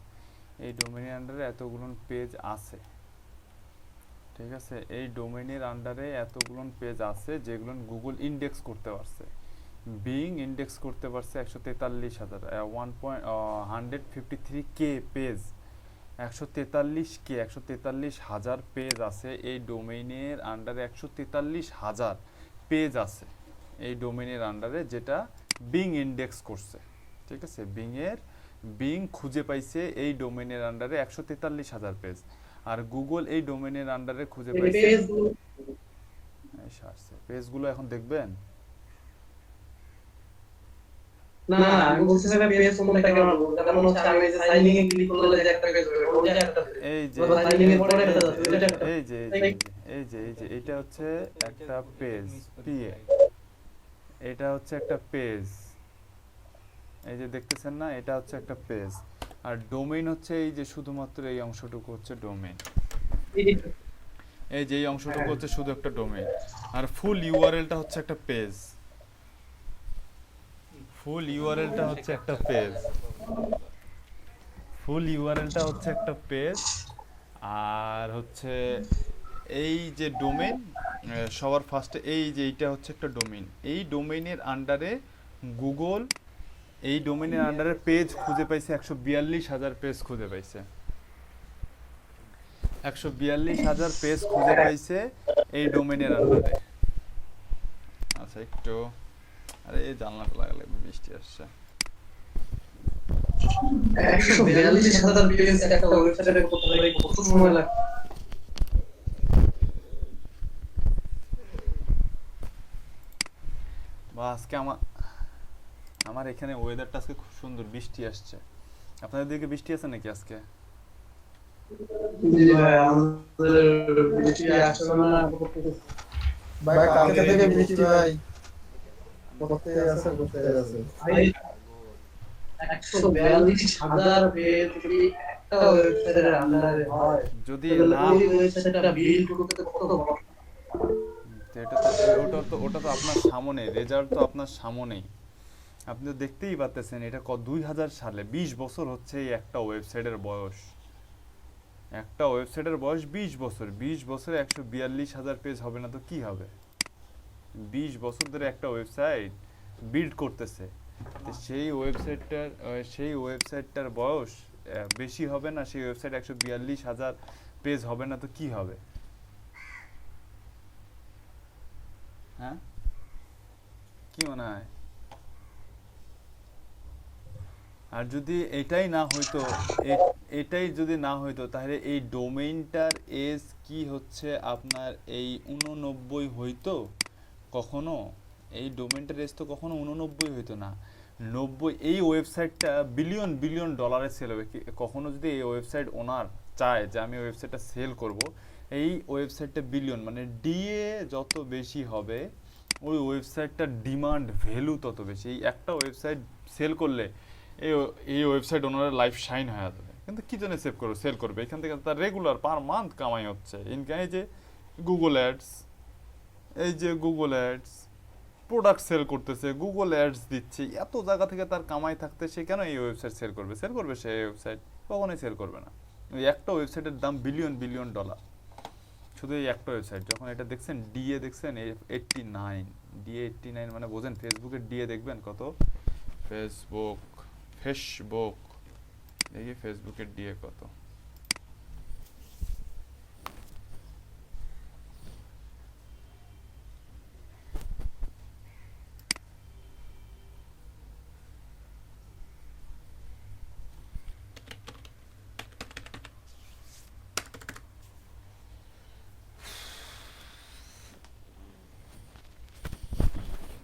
এই ডোমেইনের আন্ডারে এতগুলো পেজ আছে, ঠিক আছে। এই ডোমেইনের আন্ডারে এতগুলো পেজ আছে যেগুলো গুগল ইন্ডেক্স করতে পারছে। বিং ইন্ডেক্স করতে পারছে 143,000 153K পেজ, 143,000 পেজ আছে এই ডোমেইনের আন্ডারে। 143,000 পেজ আছে এই ডোমেইনের আন্ডারে, যেটা বিং ইন্ডেক্স করছে। ঠিক আছে, বিং খুঁজে পাইছে এই ডোমেইনের আন্ডারে 143,000 পেজ, আর গুগল এই ডোমেইনের আন্ডারে খুঁজে পাইছে পেজগুলো। এখন দেখবেন না আমি বলছিলাম পেজ কোনটা কেন বলবো, কারণ হচ্ছে আমি যে সাইনিং এ ক্লিক করলে যে একটা পেজ হবে ওইটা একটা, এই যে সাইনিং এর পরে একটা আছে ওইটা একটা, এই যে এটা হচ্ছে একটা পেজ পিএ, এটা হচ্ছে একটা পেজ, এই যে দেখতেছেন না, এটা হচ্ছে একটা পেজ। আর ডোমেইন হচ্ছে এই যে শুধুমাত্র এই অংশটুকু হচ্ছে ডোমেইন, এই যে এই অংশটুকু হচ্ছে শুধু একটা ডোমেইন। আর ফুল ইউআরএলটা হচ্ছে একটা পেজ, ফুল ইউআরএলটা হচ্ছে একটা পেজ, ফুল ইউআরএলটা হচ্ছে একটা পেজ। আর হচ্ছে এই যে ডোমেইন, সবার ফার্স্টে এই যে এইটা হচ্ছে একটা ডোমেইন। এই ডোমেইনের আন্ডারে গুগল এই ডোমেইনের আন্ডারে পেজ খুঁজে পাইছে 142,000 পেজ খুঁজে পাইছে, 142,000 পেজ খুঁজে পাইছে এই ডোমেইনের আন্ডারে। আচ্ছা একটু, আরে এই জানলাটা লাগালে বৃষ্টি আসছে। 142,000 পেজ একটা ওয়েবসাইটে করতে গেলে কত সময় লাগে? বা আজকে আমার এখানে ওয়েদারটা আজকে খুব সুন্দর, বৃষ্টি আসছে। আপনাদের দিকে বৃষ্টি আছে নাকি আজকে? জি ভাই, আমাদের বৃষ্টি আসছে না, ভাই কালকে থেকে বৃষ্টি ভাই করতে আছে। 142,000 পেজ যদি একটা ওয়েবসাইটের আন্ডারে হয়, যদি তাহলে না, ওই ওয়েবসাইটটা বিল্ড করতে কত বড়, ওটা তো আপনার সামনে, রেজাল্ট তো আপনার সামনেই, আপনি তো দেখতেই পাচ্ছেন। এটা 2000 সালে, 20 বছর হচ্ছে এই একটা ওয়েবসাইটের বয়স, একটা ওয়েবসাইটের বয়স 20 বছর। 20 বছরে 142,000 পেজ হবে না তো কি হবে? 20 বছর ধরে একটা ওয়েবসাইট বিল্ড করতেছে, তো সেই ওয়েবসাইটটার বয়স বেশি হবে না? সেই ওয়েবসাইট 142,000 পেজ হবে না তো কি হবে? হ্যাঁ, কি মনে হয়? আর যদি এটাই যদি না হইতো তাহলে এই ডোমেইনটার এজ কি হচ্ছে আপনার এই 89 হইতো কখনো? এই ডোমেইনটার এজ তো কখনো 89 হইতো না, 90। এই ওয়েবসাইটটা বিলিয়ন ডলারে সেল হবে। কখনো যদি এই ওয়েবসাইট ওনার চায় যে আমি ওয়েবসাইটটা সেল করব, এই ওয়েবসাইটটা বিলিয়ন, মানে ডিএ যত বেশি হবে ওই ওয়েবসাইটটার ডিমান্ড ভ্যালু তত বেশি। এই একটা ওয়েবসাইট সেল করলে এই ওয়েবসাইট ওনারা লাইফ শাইন হয়ে যাবে। কিন্তু কি জন্য সেল করবে? এখান থেকে তার রেগুলার পার মান্থ কামাই হচ্ছে ইনকাম। এই যে গুগল অ্যাডস প্রোডাক্ট সেল করতেছে, গুগল অ্যাডস দিচ্ছে, এত জায়গা থেকে তার কামাই থাকতে সে কেন এই ওয়েবসাইট সেল করবে? সে এই ওয়েবসাইট কখনোই সেল করবে না। ওই একটা ওয়েবসাইটের দাম বিলিয়ন ডলার, শুধু এই একটা ওয়েবসাইট। যখন এটা দেখছেন ডিএ দেখছেন 89 মানে বোঝেন ফেসবুকের ডিএ দেখবেন কত। ফেসবুক দেখি ফেসবুকের ডিএ কত।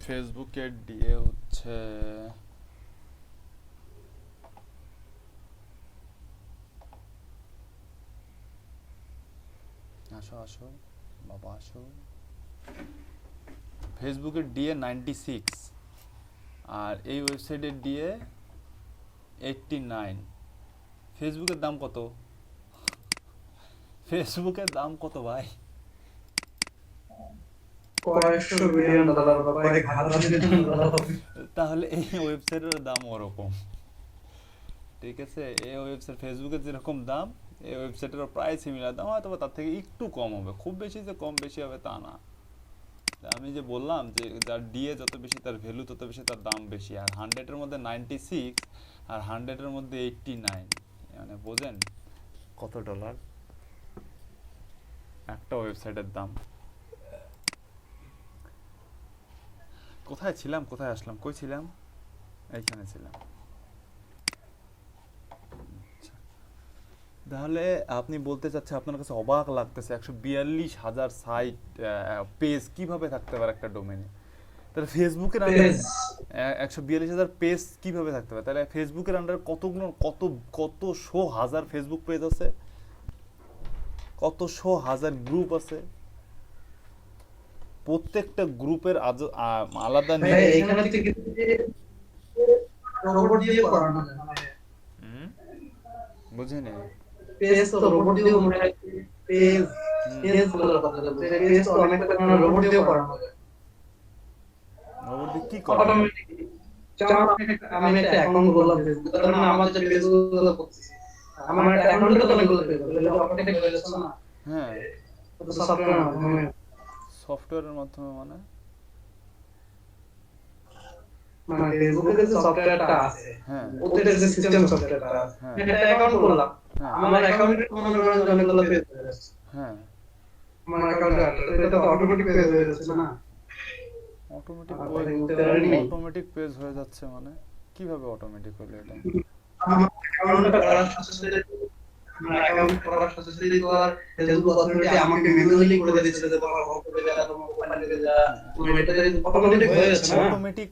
ফেসবুকের ডিএ হচ্ছে আসো বাবা আসো। ফেসবুকের ডিএ 96 আর এই ওয়েবসাইটের ডিএ 89। ফেসবুকের দাম কত? ফেসবুকের দাম কত ভাই? কয়েকশো বিলিয়ন ডলার বা কয়েক হাজার বিলিয়ন ডলার। তাহলে এই ওয়েবসাইটের দাম ওরকম। ঠিক আছে, এই ওয়েবসাইট ফেসবুকের যেরকম দাম এই ওয়েবসাইটেরও প্রায় সিমিলার দাম, হয়তো তার থেকে একটু কম হবে, খুব বেশি যে কম বেশি হবে তা না। আমি যে বললাম যে যার ডিএ যত বেশি তার ভ্যালু তত বেশি তার দাম বেশি। আর 100-এর মধ্যে 96 আর 100-এর মধ্যে 89, মানে বোঝেন কত ডলার একটা ওয়েবসাইটের দাম? কোথায় ছিলাম, কোথায় আসলাম, কই ছিলাম? এইখানে ছিলাম। তাহলে আপনি বলতে চাচ্ছেন আপনার কাছে অবাক লাগতেছে 142,000 সাইট পেজ কিভাবে থাকতে পারে একটা ডোমেনে? তাহলে ফেসবুকের আন্ডারে 142,000 পেজ কিভাবে থাকতে পারে? তাহলে ফেসবুকের আন্ডারে কত শো হাজার ফেসবুক পেজ আছে, কত শো হাজার গ্রুপ আছে, প্রত্যেকটা গ্রুপের আলাদা এখানে থেকে রোবট দিয়ে করানো যায়। বুঝিনি পেজ তো রোবট দিয়ে পেজ গুলো কথা বলতে পেজ তো অনেকটা রোবট দিয়ে করানো যায়। রোবট দিয়ে কি করা? আমি একটা অ্যাকাউন্ট বললাম ফেসবুক, তার মানে আমার যে পেজগুলো করতেছি আমার একটা অ্যাকাউন্টে তো অনেকগুলো পেজ আছে, এটা অটোমেটিক হয়ে যাচ্ছে না? হ্যাঁ, তো সফটওয়্যার মাধ্যমে সফটওয়্যারের মাধ্যমে মানে ফেসবুকে যে সফটওয়্যারটা আছে, হ্যাঁ ওদের যে সিস্টেম সফটওয়্যারটা আছে, হ্যাঁ এটা অ্যাকাউন্ট করলাম, আমার অ্যাকাউন্টে কোনো অনেকগুলো পেজ আছে, হ্যাঁ আমার অ্যাকাউন্টে এটা তো অটোমেটিক পেজ হয়ে যাচ্ছে না? অটোমেটিক পেজ হয়ে যাচ্ছে মানে কিভাবে অটোমেটিক হলো এটা? আমার অ্যাকাউন্টটা করার সাথে আমার অ্যাকাউন্ট করার সাথে সাথে তো আর ফেসবুক অথরিটি আমাকে ম্যানুয়ালি করে দিচ্ছে যে তোমার হোম পেজে যা, তোমার প্রোফাইলে যা, তুমি এটা অটোমেটিক হয়ে যাচ্ছে না? অটোমেটিক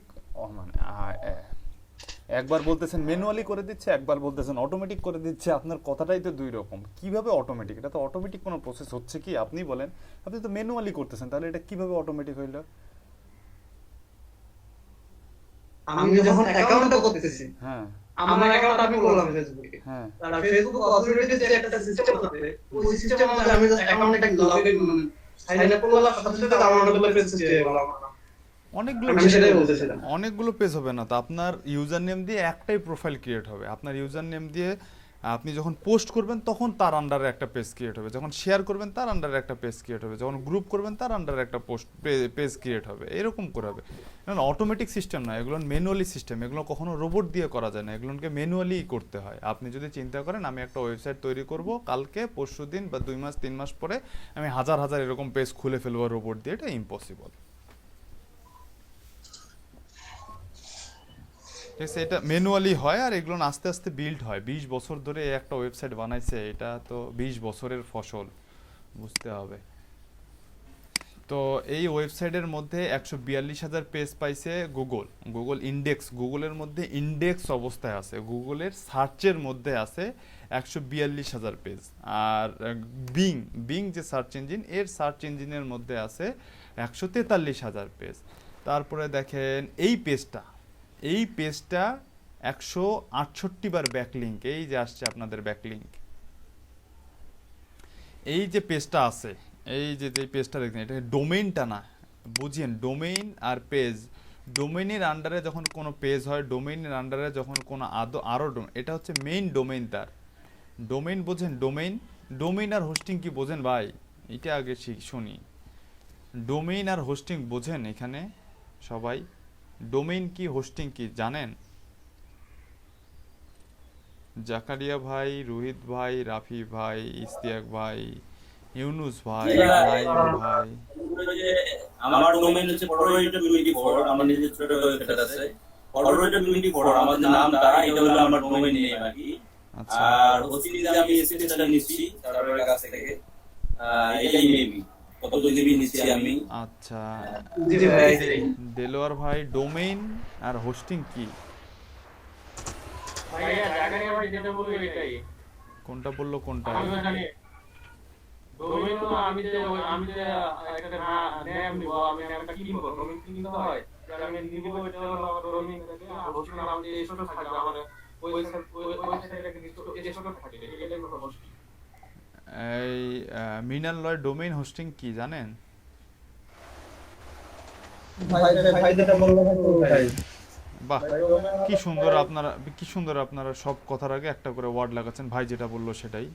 মানে একবার বলতেছেন ম্যানুয়ালি করে দিচ্ছে, একবার বলতেছেন অটোমেটিক করে দিচ্ছে। আপনার কথাটাই তো দুই রকম। কিভাবে অটোমেটিক? এটা তো অটোমেটিক কোনো প্রসেস হচ্ছে কি? আপনি বলেন, আপনি তো ম্যানুয়ালি করতেছেন, তাহলে এটা কিভাবে অটোমেটিক হইলো? আমি যখন অ্যাকাউন্টটা করতেছি, হ্যাঁ আমার অ্যাকাউন্ট আমি করলাম ফেসবুকে, হ্যাঁ আর ফেসবুক অথরিটির যে একটা সিস্টেম আছে, ওই সিস্টেম অনুযায়ী আমি অ্যাকাউন্টটা লগইন সাইন আপ করলাম, সাথে সাথে আমার অনেকগুলো পেজ চেয়ে গেল। অনেকগুলো পেজ হবে না তো, আপনার ইউজার নেম দিয়ে একটাই প্রোফাইল ক্রিয়েট হবে। আপনার ইউজার নেম দিয়ে আপনি যখন পোস্ট করবেন তখন তার আন্ডারে একটা পেজ ক্রিয়েট হবে, যখন শেয়ার করবেন তার আন্ডারে একটা পেজ ক্রিয়েট হবে, যখন গ্রুপ করবেন তার আন্ডারে একটা পেজ ক্রিয়েট হবে, এরকম করে হবে। কারণ অটোমেটিক সিস্টেম না, এগুলো ম্যানুয়ালি সিস্টেম, এগুলো কখনো রোবট দিয়ে করা যায় না, এগুলোকে ম্যানুয়ালি করতে হয়। আপনি যদি চিন্তা করেন আমি একটা ওয়েবসাইট তৈরি করব কালকে, পরশু দিন বা 2 মাস 3 মাস পরে আমি হাজার হাজার এরকম পেজ খুলে ফেলবো রোবট দিয়ে, এটা ইম্পসিবল। ঠিক আছে, এটা ম্যানুয়ালি হয় আর এগুলো আস্তে আস্তে বিল্ড হয়। 20 বছর ধরে একটা ওয়েবসাইট বানাইছে, এটা তো 20 বছরের ফসল, বুঝতে হবে। তো এই ওয়েবসাইটের মধ্যে 142,000 পেজ পাইছে গুগল ইন্ডেক্স, গুগলের মধ্যে ইন্ডেক্স অবস্থায় আছে, গুগলের সার্চের মধ্যে আছে 142,000 পেজ। আর বিং যে সার্চ ইঞ্জিন, এর সার্চ ইঞ্জিনের মধ্যে আছে 143,000 পেজ। তারপরে দেখেন এই পেজটা 168 বার ব্যাকলিঙ্ক, এই যে আসছে আপনাদের ব্যাকলিঙ্ক, এই যে পেজটা আছে, এই যে পেজটা দেখছেন, এটা ডোমেইনটা না, বুঝিয়েন ডোমেইন আর পেজ। ডোমেইনের আন্ডারে যখন কোনো পেজ হয়, ডোমেইনের আন্ডারে যখন কোনো আরও এটা হচ্ছে মেইন ডোমেইন। তার ডোমেইন বোঝেন? ডোমেইন আর হোস্টিং কি বোঝেন ভাই? এটা আগে শুনি। ডোমেইন আর হোস্টিং বোঝেন এখানে সবাই? ডোমেইন কি হোস্টিং কি জানেন? জাকারিয়া ভাই, রোহিত ভাই, রাফি ভাই, ইস্তিয়াক ভাই, ইউনুস ভাই, নাইম ভাই। আমার ডোমেইন হচ্ছে Forward24, আমার নিজের ছোট ওয়েবসাইট আছে Forward24, আমার নামটা এটা হলো আমার ডোমেইন নেম আর কি। আর হোস্টিং যে আমি স্ক্রিনশট নিচ্ছি সার্ভারের কাছ থেকে, এটাই মেবি কত জিবি নিচ্ছি আমি। আচ্ছা জি ভাই, দেলোয়ার ভাই, ডোমেইন আর হোস্টিং কি? ভাইয়া জাকারিয়া ভাই যেটা বললো এটাই। কোনটা বললো? কোনটা? আমি জানি ডোমেইন তো আমি যে একটা নাম নিব, আমি নামটা কিনবো, ডোমেইন কিনতে হয়, আমি নিব এটা হলো আমার ডোমেইন থেকে, আর হোস্টিং নাম দিয়ে এই ছোট থাকবে, আমার ওয়েবসাইটে এই ছোট থাকে, এটাই হলো হোস্টিং। এই মিনাল লয়, ডোমেইন হোস্টিং কি জানেন? ভাই যেটা বললাম ভাই, বাহ, কি সুন্দর আপনারা সব কথার আগে একটা করে ওয়ার্ড লাগাচ্ছেন। ভাই যেটা বললো সেটাই।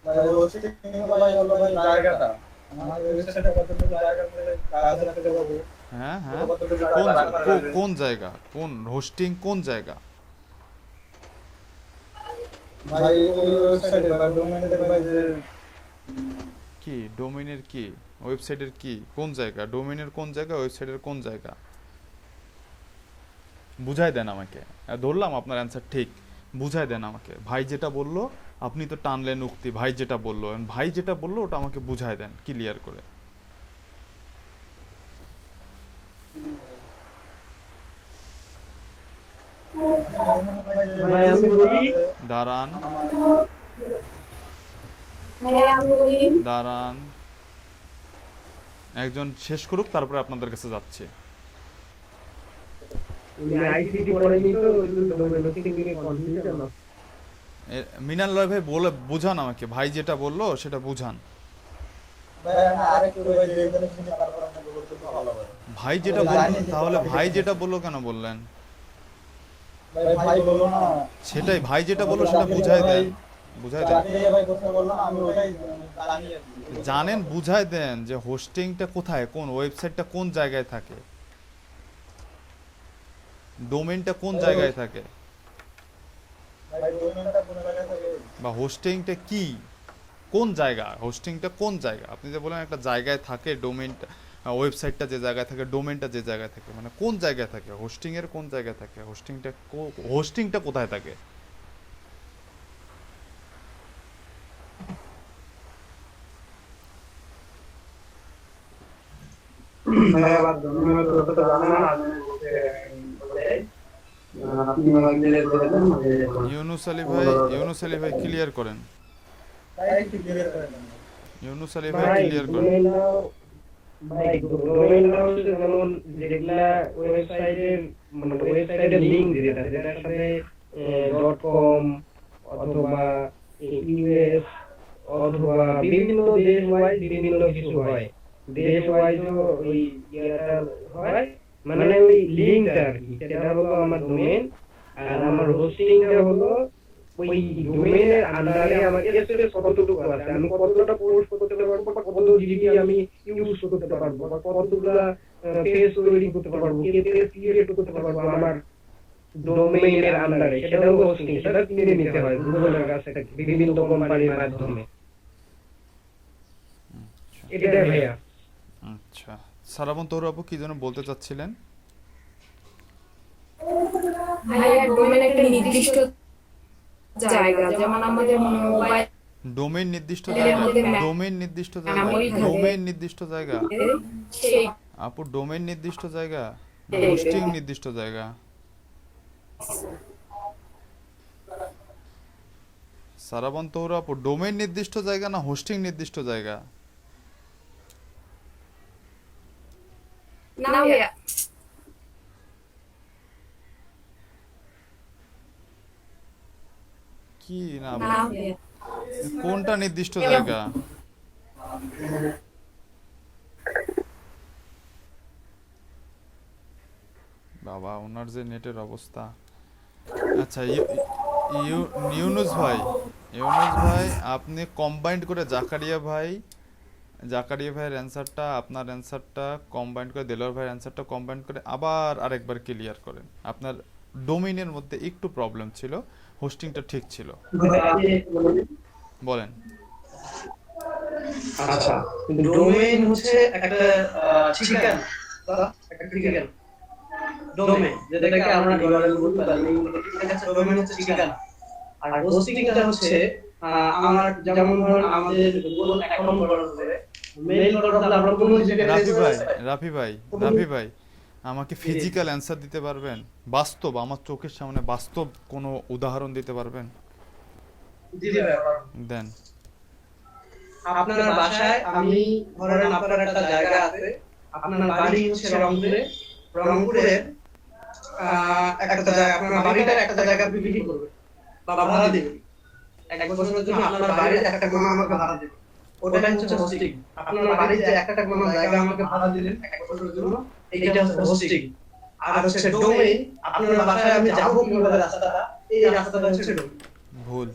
ভাই হোস্টিং ভাই হলো ভাই জায়গাটা, আমার ওয়েবসাইটে কতটুকু জায়গা মিলে কাজ রাখতে পারবো। হ্যাঁ, কোন জায়গা, কোন হোস্টিং, কোন জায়গা? ভাই ওই ওয়েবসাইটে বা ডোমেইনের ভাই যে কি ডোমেইনের কি ওয়েবসাইটের কি কোন জায়গা ডোমেইনের কোন জায়গা ওয়েবসাইটের কোন জায়গা বুঝাই দেন আমাকে ধরলাম আপনার অ্যান্সার ঠিক বুঝাই দেন আমাকে ভাই যেটা বললো আপনি তো টানলেন উক্তি ভাই যেটা বললো ভাই যেটা বললো ওটা আমাকে বুঝাই দেন ক্লিয়ার করে ভাই আমি বলি দাঁড়ান দাঁড়ান একজন শেষ করুক তারপরে আপনাদের কাছে যাচ্ছে আইসিটি পড়েনি তো ডোমেইন হোস্টিং নিয়ে কনফিউশন না মিনাল রায় ভাই বলে বুঝান আমাকে ভাই যেটা বললো সেটা বুঝান ভাই আরেকটু ভাই দেখবেন তারপর আপনি বলতে ভালো হবে ভাই যেটা বললো তাহলে ভাই যেটা বললো কেন বললেন ভাই ভাই বলো না সেটাই ভাই যেটা বললো সেটা বুঝাই দেন বুঝাই দেন জানি ভাই কথা বললাম আমি ওটাই জানি আর কি। জানেন বুঝাই দেন যে হোস্টিংটা কোথায় কোন ওয়েবসাইটটা কোন জায়গায় থাকে ডোমেইনটা কোন জায়গায় থাকে ভাই ডোমেইনটা কোন জায়গায় থাকে বা হোস্টিংটা কি কোন জায়গা হোস্টিংটা কোন জায়গা আপনি যে বলেন একটা জায়গায় থাকে ডোমেইনটা ওয়েবসাইটটা যে জায়গায় থাকে ডোমেইনটা যে জায়গায় থাকে মানে কোন জায়গায় থাকে হোস্টিং এর কোন জায়গায় থাকে হোস্টিংটা কোথায় থাকে ভাই আবার ডোমেইনের কথা তো জানেন না আপনি আমাকে ক্লিয়ার করে দেন ইউনুস আলী ভাই ক্লিয়ার করেন ভাই একটু ক্লিয়ার করে দেন ইউনুস আলী ভাই ক্লিয়ার করেন ভাই ডোমেইন নাম যেমন যেগুলা ওয়েবসাইটের মানে ওয়েবসাইটের লিংক যেটা যেটার সাথে .com অথবা ইউএস অথবা বিভিন্ন দেশ ওয়াইজ বিভিন্ন কিছু হয় দেশ ওয়াইজ ওই ইয়েটা হয় মানে ওই লিংকটা আর কি সেটা হলো আমার ডোমেইন আর আমার হোস্টিংটা হলো ওই ডোমেইনের আন্ডারে আমার স্পেস কতটুকু আছে আমি কতটা পোস্ট করতে পারবো বা কত জিবি আমি ইউজ করতে পারবো বা কতগুলা পেজ তৈরি করতে পারবো কে পেজ ক্রিয়েট করতে পারবো আমার ডোমেইনের আন্ডারে সেটা হলো হোস্টিং সেটা কিনে নিতে হয় গুগলের কাছ থেকে বিভিন্ন কোম্পানির মাধ্যমে এটা ভাইয়া আচ্ছা সারাবন তোর আপু কি যেন বলতে চাচ্ছিলেন ভাইয়া ডোমেইন একটা নির্দিষ্ট জায়গা যেমন আমাদের মোবাইল ডোমেইন নির্দিষ্ট জায়গা ডোমেইন নির্দিষ্ট জায়গা সেই আপু ডোমেইন নির্দিষ্ট জায়গা হোস্টিং নির্দিষ্ট জায়গা সারাবন তোর আপু ডোমেইন নির্দিষ্ট জায়গা না হোস্টিং নির্দিষ্ট জায়গা না ভাইয়া কি না না ভাইয়া কোনটা নির্দিষ্ট জায়গা বাবা ওনার যে নেটের অবস্থা আচ্ছা ইউনুস ভাই আপনি কম্বাইন্ড করে জাকারিয়া ভাইয়ের অ্যানসারটা আপনার অ্যানসারটা কম্বাইন্ড করে দেলোয়ার ভাইয়ের অ্যানসারটা কম্বাইন্ড করে আবার আরেকবার ক্লিয়ার করেন আপনার ডোমেইনের মধ্যে একটু প্রবলেম ছিল হোস্টিংটা ঠিক ছিল বলেন আচ্ছা ডোমেইন হচ্ছে একটা ঠিকানা একটা ঠিকানা ডোমেইন যেটাকে আমরা ইউআরএল বলি তার ডোমেইন হচ্ছে ঠিকানা আর হোস্টিংটা হচ্ছে আমার যেমন ধরুন আমাদের গুগল অ্যাকাউন্ট করা আছে মেইল করা হলে আমরা কোন জায়গায় রাফি ভাই আমাকে ফিজিক্যাল অ্যানসার দিতে পারবেন বাস্তব আমার চোখের সামনে বাস্তব কোনো উদাহরণ দিতে পারবেন দেন আপনার বাসায় আমি ধরেন আপনার একটা জায়গা আছে আপনার বাড়ি হচ্ছে রংপুরে একটা জায়গা আপনার বাড়িটা একটা জায়গা বিক্রি করবে বা ভাড়া দিবে এক বছরের জন্য আপনার বাড়ির একটা কোণা আমাকে ভাড়া দিবে ওটাই হচ্ছে হোস্টিং আপনার বাড়ির যে একটা কোণা জায়গা আমাকে ভাড়া দিলেন এক বছরের জন্য এইটা হচ্ছে হোস্টিং আর হচ্ছে ডোমেইন আপনার বাসায় আমি যাব কিভাবে রাস্তাটা এই রাস্তাটা হচ্ছে ডোমেইন ভুল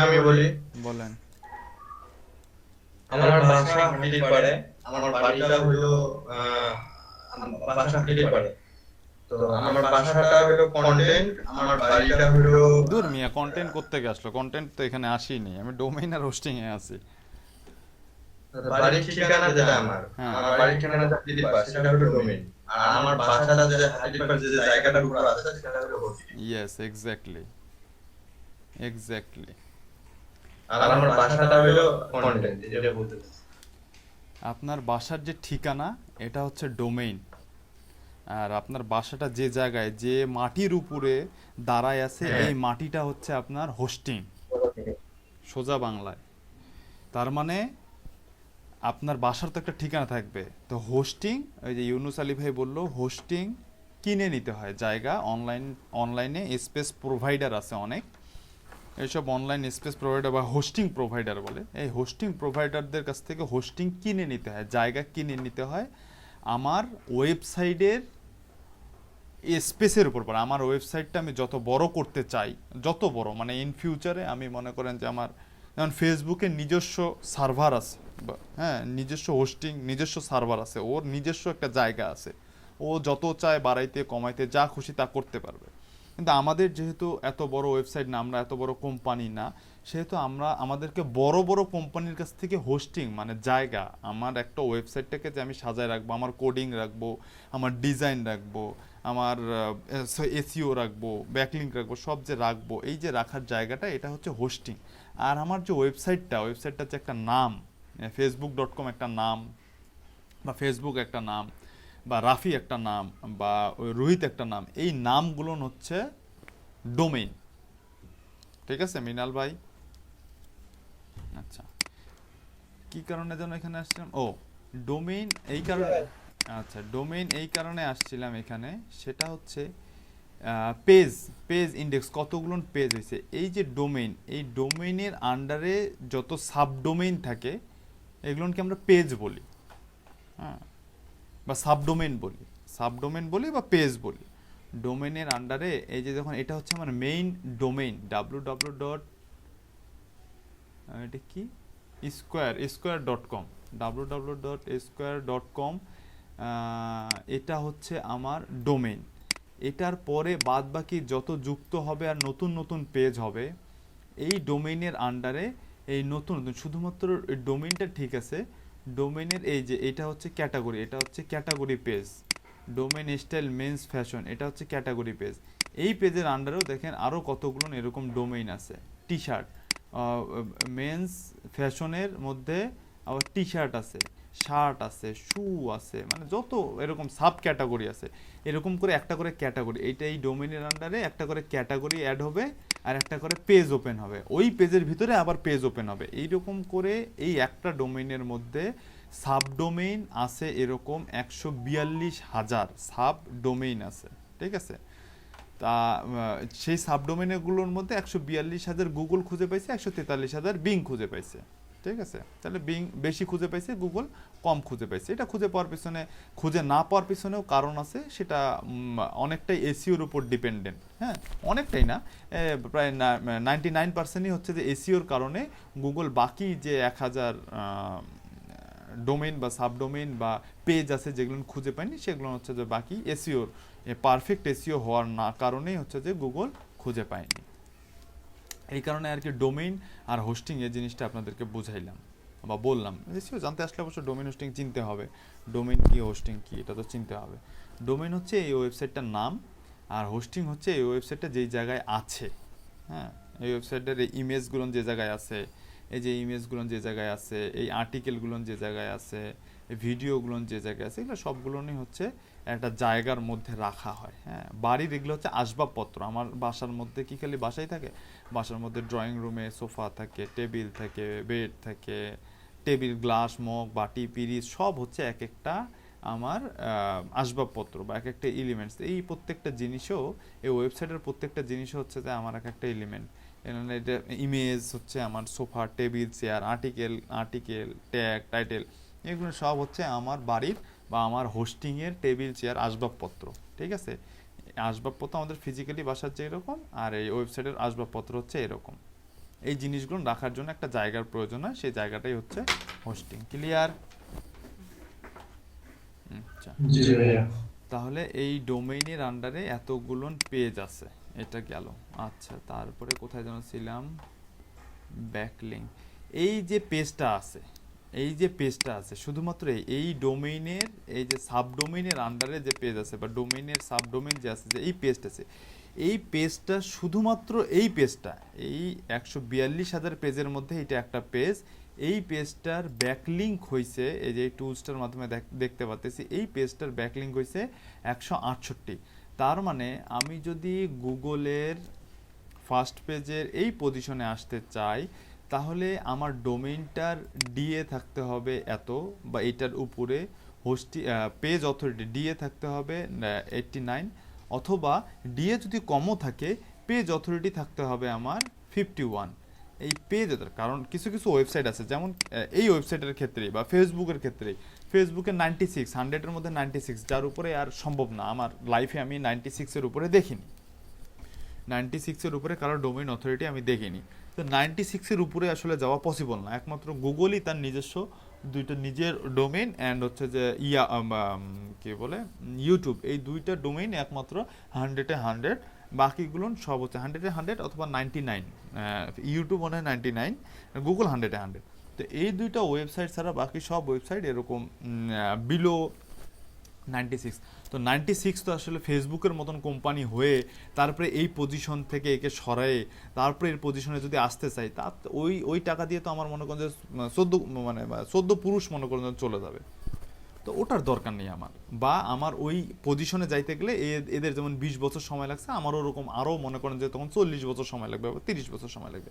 আমি বলি বলেন আমার বাসা হাটির পাড়ে আমার বাড়িটা হলো বাসা হাটির পাড়ে তো আমার বাসাটা হলো কন্টেন্ট, আমার বাড়িটা হলো দূর মিয়া, কন্টেন্ট করতে আসলো, কন্টেন্ট তো এখানে আসেনি, আমি ডোমেইন আর হোস্টিং এ আছি। বাড়ির ঠিকানা যেটা আমার, হ্যাঁ। আমার বাড়ির ঠিকানা হাতির পাশ, সেটা হলো ডোমেইন। আর আমার বাসাটা যে হাতির পাশ যে জায়গাটার উপর আছে সেটা হলো হোস্টিং। Yes, exactly. আর আমার বাসাটা হলো কন্টেন্ট, যেটা বলতে চাচ্ছি। আপনার বাসার যে ঠিকানা এটা হচ্ছে ডোমেইন, আর আপনার বাসাটা যে জায়গায়, যে মাটির উপরে দাঁড়ায় আছে, এই মাটিটা হচ্ছে আপনার হোস্টিং, সোজা বাংলায়। তার মানে আপনার বাসার তো একটা ঠিকানা থাকবে, তো হোস্টিং, ওই যে ইউনুস আলী ভাই বললো, হোস্টিং কিনে নিতে হয় জায়গা। অনলাইনে স্পেস প্রোভাইডার আছে অনেক, এইসব অনলাইন স্পেস প্রোভাইডার বা হোস্টিং প্রোভাইডার বলে, এই হোস্টিং প্রোভাইডারদের কাছ থেকে হোস্টিং কিনে নিতে হয়, জায়গা কিনে নিতে হয় আমার ওয়েবসাইটের স্পেসের উপর পড়ে। আমার ওয়েবসাইটটা আমি যত বড় করতে চাই, যত বড় মানে ইন ফিউচারে আমি মনে করেন যে আমার যেমন ফেসবুকের নিজস্ব সার্ভার আছে, হ্যাঁ, নিজস্ব হোস্টিং, নিজস্ব সার্ভার আছে, ওর নিজস্ব একটা জায়গা আছে, ও যত চায় বাড়াইতে কমাইতে যা খুশি তা করতে পারবে। কিন্তু আমাদের যেহেতু এত বড় ওয়েবসাইট না, আমরা এত বড় কোম্পানি না, সেহেতু আমাদেরকে বড় বড় কোম্পানির কাছ থেকে হোস্টিং মানে জায়গা, আমার একটা ওয়েবসাইটটাকে যে আমি সাজায় রাখবো, আমার কোডিং রাখবো, আমার ডিজাইন রাখবো, আমার এসইও রাখবো, ব্যাকলিঙ্ক রাখবো, সব যে রাখবো, এই যে রাখার জায়গাটা, এটা হচ্ছে হোস্টিং। আর আমার যে ওয়েবসাইটটা হচ্ছে একটা নাম, facebook.com একটা নাম, বা ফেসবুক একটা নাম, বা রাফি একটা নাম, বা ওই রোহিত একটা নাম, এই নামগুলো হচ্ছে ডোমেইন। ঠিক আছে মিনাল ভাই? আচ্ছা, কি কারণে যেন এখানে আসছিলাম, ও ডোমেইন এই কারণে, আচ্ছা ডোমেইন এই কারণে আসছিলাম এখানে, সেটা হচ্ছে পেজ ইন্ডেক্স, কতগুলো পেজ হয়েছে। এই যে ডোমেইন, এই ডোমেইনের আন্ডারে যত সাবডোমেইন থাকে এগুলোকে আমরা পেজ বলি, হ্যাঁ, বা সাবডোমেইন বলি বা পেজ বলি। ডোমেইনের আন্ডারে এই যে যখন এটা হচ্ছে আমার মেইন ডোমেইন www. এটা কি square.com, www.square.com, এটা হচ্ছে আমার ডোমেইন। এটার পরে বাদ বাকি যত যুক্ত হবে আর নতুন নতুন পেজ হবে এই ডোমেইনের আন্ডারে, এই নতুন নতুন শুধুমাত্র ডোমেইনটা ঠিক আছে, ডোমেইনের এই যে এটা হচ্ছে ক্যাটাগরি, এটা হচ্ছে category page, domain style men's fashion, এটা হচ্ছে ক্যাটাগরি পেজ। এই পেজের আন্ডারেও দেখেন আরও কতগুলো এরকম ডোমেইন আছে। টি শার্ট, মেন্স ফ্যাশনের মধ্যে আবার টি শার্ট আছে, শার্ট আছে, শু আছে, মানে যত এরকম সাব ক্যাটাগরি আছে, এরকম করে একটা করে ক্যাটাগরি, এইটা এই ডোমেইনের আন্ডারে একটা করে ক্যাটাগরি অ্যাড হবে আর একটা করে পেজ ওপেন হবে, ওই পেজের ভিতরে আবার পেজ ওপেন হবে। এইরকম করে এই একটা ডোমেইনের মধ্যে সাবডোমেইন আছে এরকম 142,000 সাবডোমেইন আছে। ঠিক আছে, তা সেই সাবডোমেইনগুলোর মধ্যে 142,000 গুগল খুঁজে পাইছে, 143,000 বিং খুঁজে পাইছে। ঠিক আছে, তাহলে বিং বেশি খুঁজে পাইছে, গুগল কম খুঁজে পাইছে। এটা খুঁজে না পাওয়ার পিছনেও কারণ আছে, সেটা অনেকটাই এসইওর উপর ডিপেন্ডেন্ট, হ্যাঁ, অনেকটাই না, প্রায় 99%ই হচ্ছে যে এসইওর কারণে গুগল বাকি যে 1,000 ডোমেইন বা সাবডোমেইন বা পেজ আছে যেগুলো খুঁজে পায়নি, সেগুলো হচ্ছে যে বাকি এসইওর পারফেক্ট এসইও হওয়ার না কারণেই হচ্ছে যে গুগল খুঁজে পায়নি। এই কারণে আর কি ডোমেইন আর হোস্টিং এই জিনিসটা আপনাদেরকে বুঝাইলাম বা বললাম। এসইও জানতে আসলে অবশ্য ডোমেইন হোস্টিং চিনতে হবে, ডোমেইন কি হোস্টিং কি এটা তো চিনতে হবে। ডোমেইন হচ্ছে এই ওয়েবসাইটটার নাম, আর হোস্টিং হচ্ছে এই ওয়েবসাইটটা যেই জায়গায় আছে, হ্যাঁ, এই ওয়েবসাইটের এই ইমেজগুলো যে জায়গায় আছে, এই যে ইমেজগুলো যে জায়গায় আছে, এই আর্টিকেলগুলো যে জায়গায় আছে, এই ভিডিওগুলো যে জায়গায় আছে, এগুলো সবগুলোই হচ্ছে একটা জায়গার মধ্যে রাখা হয়। হ্যাঁ, বাড়ির এগুলো হচ্ছে আসবাবপত্র। আমার বাসার মধ্যে কি খালি বাসাই থাকে, বাসার মধ্যে ড্রয়িং রুমে সোফা থাকে, টেবিল থাকে, বেড থাকে, টেবিল, গ্লাস, মগ, বাটি, পিরিচ সব হচ্ছে এক একটা আমার আসবাবপত্র বা এক একটা এলিমেন্টস। এই প্রত্যেকটা জিনিসও, এই ওয়েবসাইটের প্রত্যেকটা জিনিসও হচ্ছে যে আমার এক একটা এলিমেন্ট। এটা ইমেজ হচ্ছে আমার sofa, table, chair, article, tag, title, এগুলো সব হচ্ছে আমার বাড়ির বা আমার হোস্টিংয়ের টেবিল, চেয়ার, আসবাবপত্র। ঠিক আছে, আসবাবপত্র আমাদের ফিজিক্যালি বাসার যে এরকম, আর এই ওয়েবসাইটের আসবাবপত্র হচ্ছে এরকম। এই জিনিসগুলো রাখার জন্য একটা জায়গার প্রয়োজন হয়, সেই জায়গাটাই হচ্ছে হোস্টিং। ক্লিয়ার? আচ্ছা, তাহলে এই ডোমেইনের আন্ডারে এতগুলো পেজ আছে, এটা গেল। আচ্ছা, তারপরে কোথায় যেন ছিলাম, ব্যাকলিঙ্ক। এই যে পেজটা আছে শুধুমাত্র এই ডোমেইনের, এই যে সাবডোমেইনের আন্ডারে যে পেজ আছে বা ডোমেইনের সাবডোমেইন যে আছে, যে এই পেজটা আছে, এই পেজটা শুধুমাত্র এই পেজটা, এই 142,000 পেজের মধ্যে এটা একটা পেজ। এই পেজটার ব্যাকলিঙ্ক হয়েছে, এই যে টুলসটার মাধ্যমে দেখতে পাচ্ছি, এই পেজটার ব্যাকলিঙ্ক হয়েছে 168। তার মানে আমি যদি গুগলের ফার্স্ট পেজের এই পজিশনে আসতে চাই, তাহলে আমার ডোমেইনটার ডিএ থাকতে হবে এত, বা এটার উপরে পেজ অথরিটি ডিএ থাকতে হবে 89, অথবা ডিএ যদি কমও থাকে পেজ অথরিটি থাকতে হবে আমার 51। এই পেজ, কারণ কিছু ওয়েবসাইট আছে, যেমন এই ওয়েবসাইটের ক্ষেত্রে বা ফেসবুকের ক্ষেত্রে, ফেসবুকে 96, 100-এর মধ্যে 96, যার উপরে আর সম্ভব না। আমার লাইফে আমি 96-এর উপরে দেখিনি, 96-এর উপরে কারো ডোমেইন অথরিটি আমি দেখিনি। তো 96-এর উপরে আসলে যাওয়া পসিবল না, একমাত্র গুগলই তার নিজস্ব দুইটা নিজের ডোমেইন অ্যান্ড হচ্ছে যে কি বলে ইউটিউব, এই দুইটা ডোমেইন একমাত্র 100-এ 100, বাকিগুলো সব হচ্ছে 100-এ 100 অথবা 99। ইউটিউব মনে হয় 99, গুগল 100-এ 100। তো এই দুইটা ওয়েবসাইট ছাড়া বাকি সব ওয়েবসাইট এরকম বিলো 96। তো 96 তো আসলে ফেসবুকের মতন কোম্পানি হয়ে তারপরে এই পজিশন থেকে একে সরায়ে তারপরে এর পজিশনে যদি আসতে চাই, তা ওই টাকা দিয়ে তো আমার মনে করেন যে 14 পুরুষ মনে করেন চলে যাবে। তো ওটার দরকার নেই আমার, বা আমার ওই পজিশনে যাইতে গেলে এদের যেমন 20 বছর সময় লাগছে, আমার ওরকম আরও মনে করেন যে তখন 40 বছর সময় লাগবে বা 30 বছর সময় লাগবে।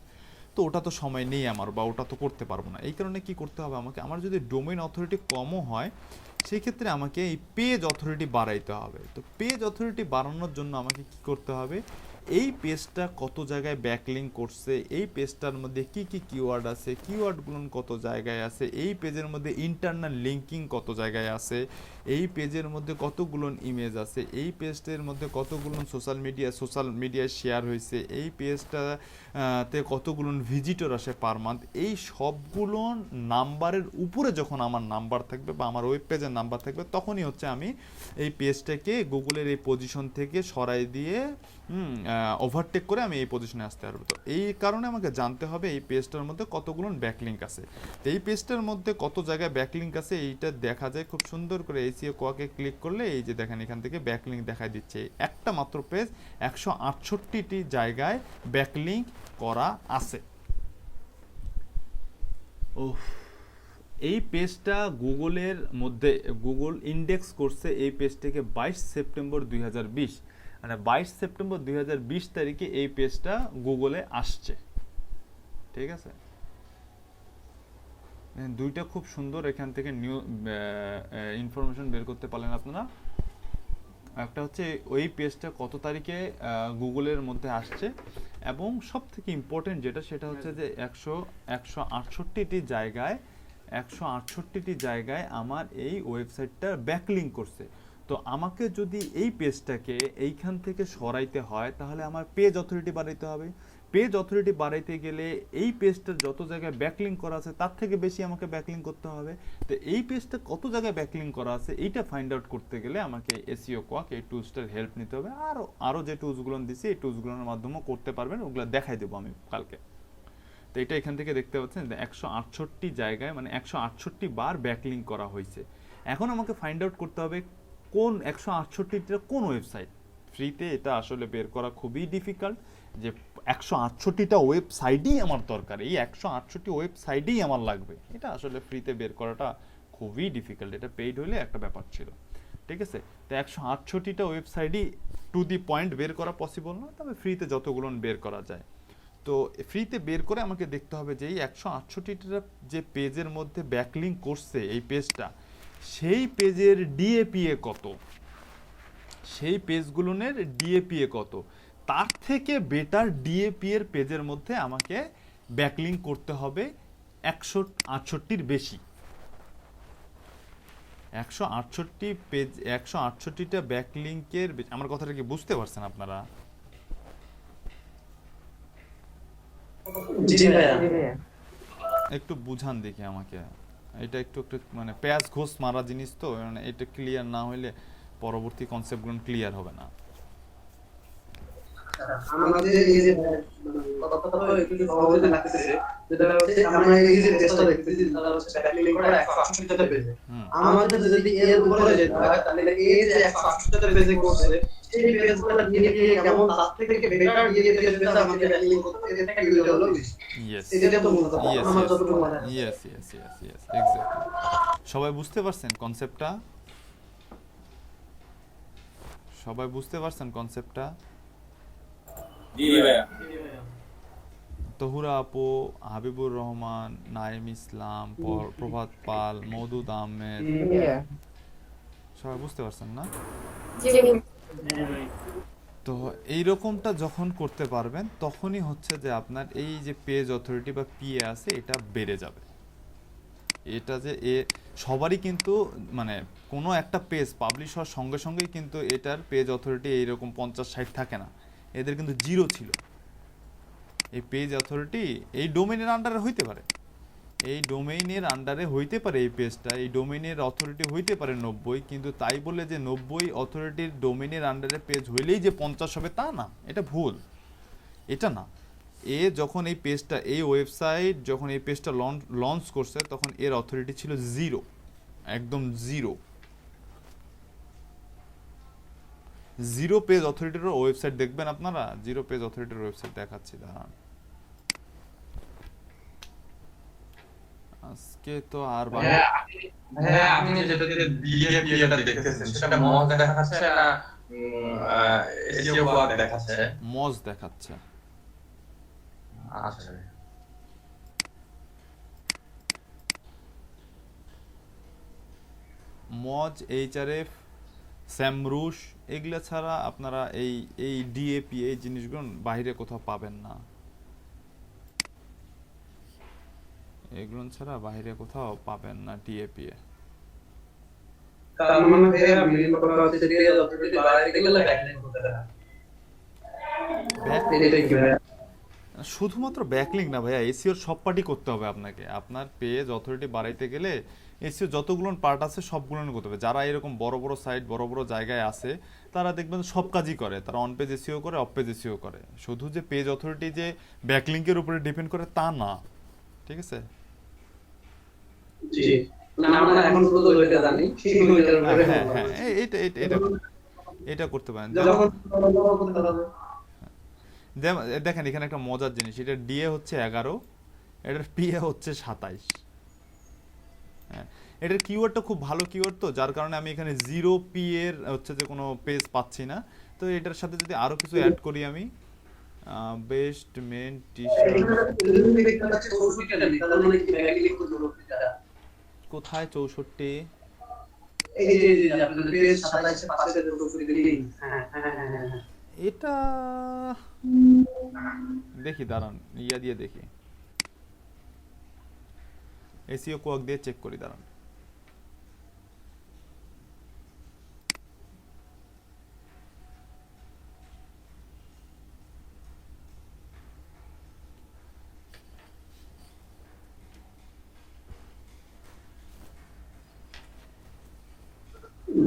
তো ওটা তো সময় নেই আমার, বা ওটা তো করতে পারবো না। এই কারণে কি করতে হবে আমাকে, আমার যদি ডোমেইন অথরিটি কমও হয় সেই ক্ষেত্রে আমাকে এই পেজ অথরিটি বাড়াইতে হবে। তো পেজ অথরিটি বাড়ানোর জন্য আমাকে কি করতে হবে, এই পেজটা কত জায়গায় ব্যাকলিঙ্ক করছে, এই পেজটার মধ্যে কি কি কিওয়ার্ড আছে, কিওয়ার্ডগুলো কত জায়গায় আছে, এই পেজের মধ্যে ইন্টারনাল লিঙ্কিং কত জায়গায় আছে, এই পেজের মধ্যে কতগুলো ইমেজ আছে, এই পেজটার মধ্যে কতগুলো সোশ্যাল মিডিয়ায় শেয়ার হয়েছে, এই পেজটাতে কতগুলো ভিজিটর আসে পার মান্থ, এই সবগুলো নাম্বারের উপরে যখন আমার নাম্বার থাকবে বা আমার ওয়েব পেজের নাম্বার থাকবে, তখনই হচ্ছে আমি এই পেজটাকে গুগলের এই পজিশন থেকে সরাই দিয়ে ওভারটেক করে আমি এই পজিশনে আসতে পারবো। তো এই কারণে আমাকে জানতে হবে এই পেজটার মধ্যে কতগুলো ব্যাকলিঙ্ক আছে। তো এই পেজটার মধ্যে কত জায়গায় ব্যাকলিঙ্ক আছে এইটা দেখা যায় খুব সুন্দর করে। এসইও কোয়াকে ক্লিক করলে এই যে দেখেন এখান থেকে ব্যাকলিঙ্ক দেখাই দিচ্ছে, একটা মাত্র পেজ 168টি জায়গায় ব্যাকলিঙ্ক করা আছে। এই পেজটা গুগলের মধ্যে গুগল ইন্ডেক্স করছে এই পেজটাকে 22 সেপ্টেম্বর 2020, মানে 22 সেপ্টেম্বর 2020 তারিখে এই পেজটা গুগলে আসছে। ঠিক আছে, দুইটা খুব সুন্দর এখান থেকে নিউ ইনফরমেশন বের করতে পারলেন আপনারা। একটা হচ্ছে ওই পেজটা কত তারিখে গুগলের মধ্যে আসছে, এবং সব থেকে ইম্পর্টেন্ট যেটা সেটা হচ্ছে যে 168টি জায়গায় আমার এই ওয়েবসাইটটা ব্যাকলিঙ্ক করছে। তো আমাকে যদি এই পেজটাকে এইখান থেকে সরাইতে হয় তাহলে আমার পেজ অথরিটি বাড়াইতে হবে। পেজ অথরিটি বাড়াইতে গেলে এই পেজটার যত জায়গায় ব্যাকলিঙ্ক করা আছে তার থেকে বেশি আমাকে ব্যাকলিঙ্ক করতে হবে। তো এই পেজটা কত জায়গায় ব্যাকলিঙ্ক করা আছে এইটা ফাইন্ড আউট করতে গেলে আমাকে এসইও কোয়াক এই টুলসটার হেল্প নিতে হবে। আরও যে টুলসগুলো দিচ্ছি এই টুলসগুলোর মাধ্যমেও করতে পারবেন, ওগুলো দেখাই দেবো আমি কালকে। তো এটা এখান থেকে দেখতে পাচ্ছেন 168 জায়গায় মানে 168 বার ব্যাকলিঙ্ক করা হয়েছে। এখন আমাকে ফাইন্ড আউট করতে হবে কোন 168টা কোন ওয়েবসাইট। ফ্রিতে এটা আসলে বের করা খুবই ডিফিকাল্ট, যে 168টা ওয়েবসাইটই আমার দরকার, এই 168 ওয়েবসাইটই আমার লাগবে, এটা আসলে ফ্রিতে বের করাটা খুবই ডিফিকাল্ট। এটা পেইড হলে একটা ব্যাপার ছিল, ঠিক আছে। তো 168টা ওয়েবসাইটই টু দি পয়েন্ট বের করা পসিবল না, তবে ফ্রিতে যতগুলো বের করা যায়। তো ফ্রিতে বের করে আমাকে দেখতে হবে যে এই 168টা যে পেজের মধ্যে ব্যাকলিঙ্ক করছে এই পেজটা, সেই পেজের ডিএপিএ কত, সেই পেজগুলোর ডিএপিএ কত, তার থেকে বেটার ডিএপি এর পেজের মধ্যে আমাকে ব্যাকলিঙ্ক করতে হবে 168টির বেশি। 168 পেজ 168টা ব্যাকলিঙ্কের, আমার কথাটা কি বুঝতে পারছেন আপনারা? একটু বুঝান দেখি আমাকে, এটা একটু মানে পেঁয়াজ ঘোষ মারা জিনিস তো, মানে এটা ক্লিয়ার না হইলে পরবর্তী কনসেপ্টগুলো ক্লিয়ার হবে না। আমাদের এই যে কথাটা একটু সহজে লাগতেছে, যেটা হচ্ছে আমরা এই যে টেস্টটা দেখতেছি, যেটা হচ্ছে ব্যাকলিং করে 168টা পেজে, আমাদের যদি এর উপরে যেতে হয় তাহলে এই যে 168টা পেজে করছে সেই পেজগুলো নিয়ে কেমন তার থেকে বেটার দিয়ে পেজ আমাদের ব্যাকলিং করতে এটা কি হলো বেশি। এটা তো মূলত আমার যতটুকু মনে হয়। Yes exactly. সবাই বুঝতে পারছেন কনসেপ্টটা? সবাই বুঝতে পারছেন কনসেপ্টটা? জি ভাইয়া। তহুরা আপু, হাবিবুর রহমান, নাইম ইসলাম, প্রভাত পাল, মওদুদ আহমেদ, সবাই বুঝতে পারছেন না? তো এইরকমটা যখন করতে পারবেন তখনই হচ্ছে যে আপনার এই যে পেজ অথরিটি বা পিএ আছে এটা বেড়ে যাবে। এটা যে সবারই কিন্তু মানে কোনো একটা পেজ পাবলিশ হওয়ার সঙ্গে সঙ্গেই কিন্তু এটার পেজ অথরিটি এইরকম 50-60 থাকে না, এদের কিন্তু 0 ছিল। এই পেজ অথরিটি এই ডোমেইনের আন্ডারে হইতে পারে, এই ডোমেইনের আন্ডারে হইতে পারে এই পেজটা, এই ডোমেইনের অথরিটি হইতে পারে 90, কিন্তু তাই বলে যে 90 অথরিটির ডোমেইনের আন্ডারে পেজ হইলেই যে 50 হবে তা না, এটা ভুল। এটা না, যখন এই পেজটা, এই ওয়েবসাইট যখন এই পেজটা লঞ্চ করছে তখন এর অথরিটি ছিল 0, একদম 0 পেজ অথরিটির ওয়েবসাইট দেখবেন আপনারা, 0 পেজ অথরিটির ওয়েবসাইট দেখাচ্ছি, দাঁড়ান। আজকে তো আর হ্যাঁ আপনি যেটাতে বিএপিএটা দেখতেছেন সেটা মজ দেখাচ্ছে না এসইও ওয়ার্ক দেখাচ্ছে? মজ দেখাচ্ছে। আচ্ছা, মজ, এইচআরএফ, স্যামরুশ এগুলা ছাড়া আপনারা এই ডিএপি এই জিনিসগুলো বাইরে কোথাও পাবেন না, এগুলো ছাড়া বাইরে কোথাও পাবেন না ডিএপি এ। তার মানে ভাইয়া মেইন কথা হচ্ছে যে অথরিটি বাইরে গেলে ব্যাকলিং করতে হয়। এটা কি ভাইয়া? শুধুমাত্র ব্যাকলিংক না ভাইয়া, এসইওর সব পার্টি করতে হবে আপনাকে। আপনার পেজ অথরিটি বাড়াইতে গেলে এসইও যতগুলো পার্ট আছে সবগুলো করতে হবে। যারা এরকম বড় বড় সাইট বড় বড় জায়গায় আছে তারা দেখবেন সব কাজই করে, তারা অন পেজ এসইও করে, অফ পেজ এসইও করে। শুধু যে পেজ অথরিটি যে ব্যাকলিংকের উপরে ডিপেন্ড করে তা না, ঠিক আছে? জি না আমরা এখন পুরো এটা জানি, ঠিক হয়ে হ্যাঁ এটা করতে পারেন। দেখেন এখানে একটা মজার জিনিস, এটা ডিএ হচ্ছে 11, এটার পিএ হচ্ছে 27। হ্যাঁ, এটার কিওয়ার্ডটা খুব ভালো কিওয়ার্ড, তো যার কারণে আমি এখানে 0p এর হচ্ছে যে কোনো পেজ পাচ্ছি না। তো এটার সাথে যদি আরো কিছু অ্যাড করি আমি, বেস্ট মেন টি-শার্ট, কোথায় 64? এই যে আপনাদের পেজ 27 এর পাশে যে লিংক, হ্যাঁ এটা দেখি, দাঁড়ান ইয়া দিয়ে দেখি, এসইও কোয়াক দিয়ে চেক করি, দাঁড়ান।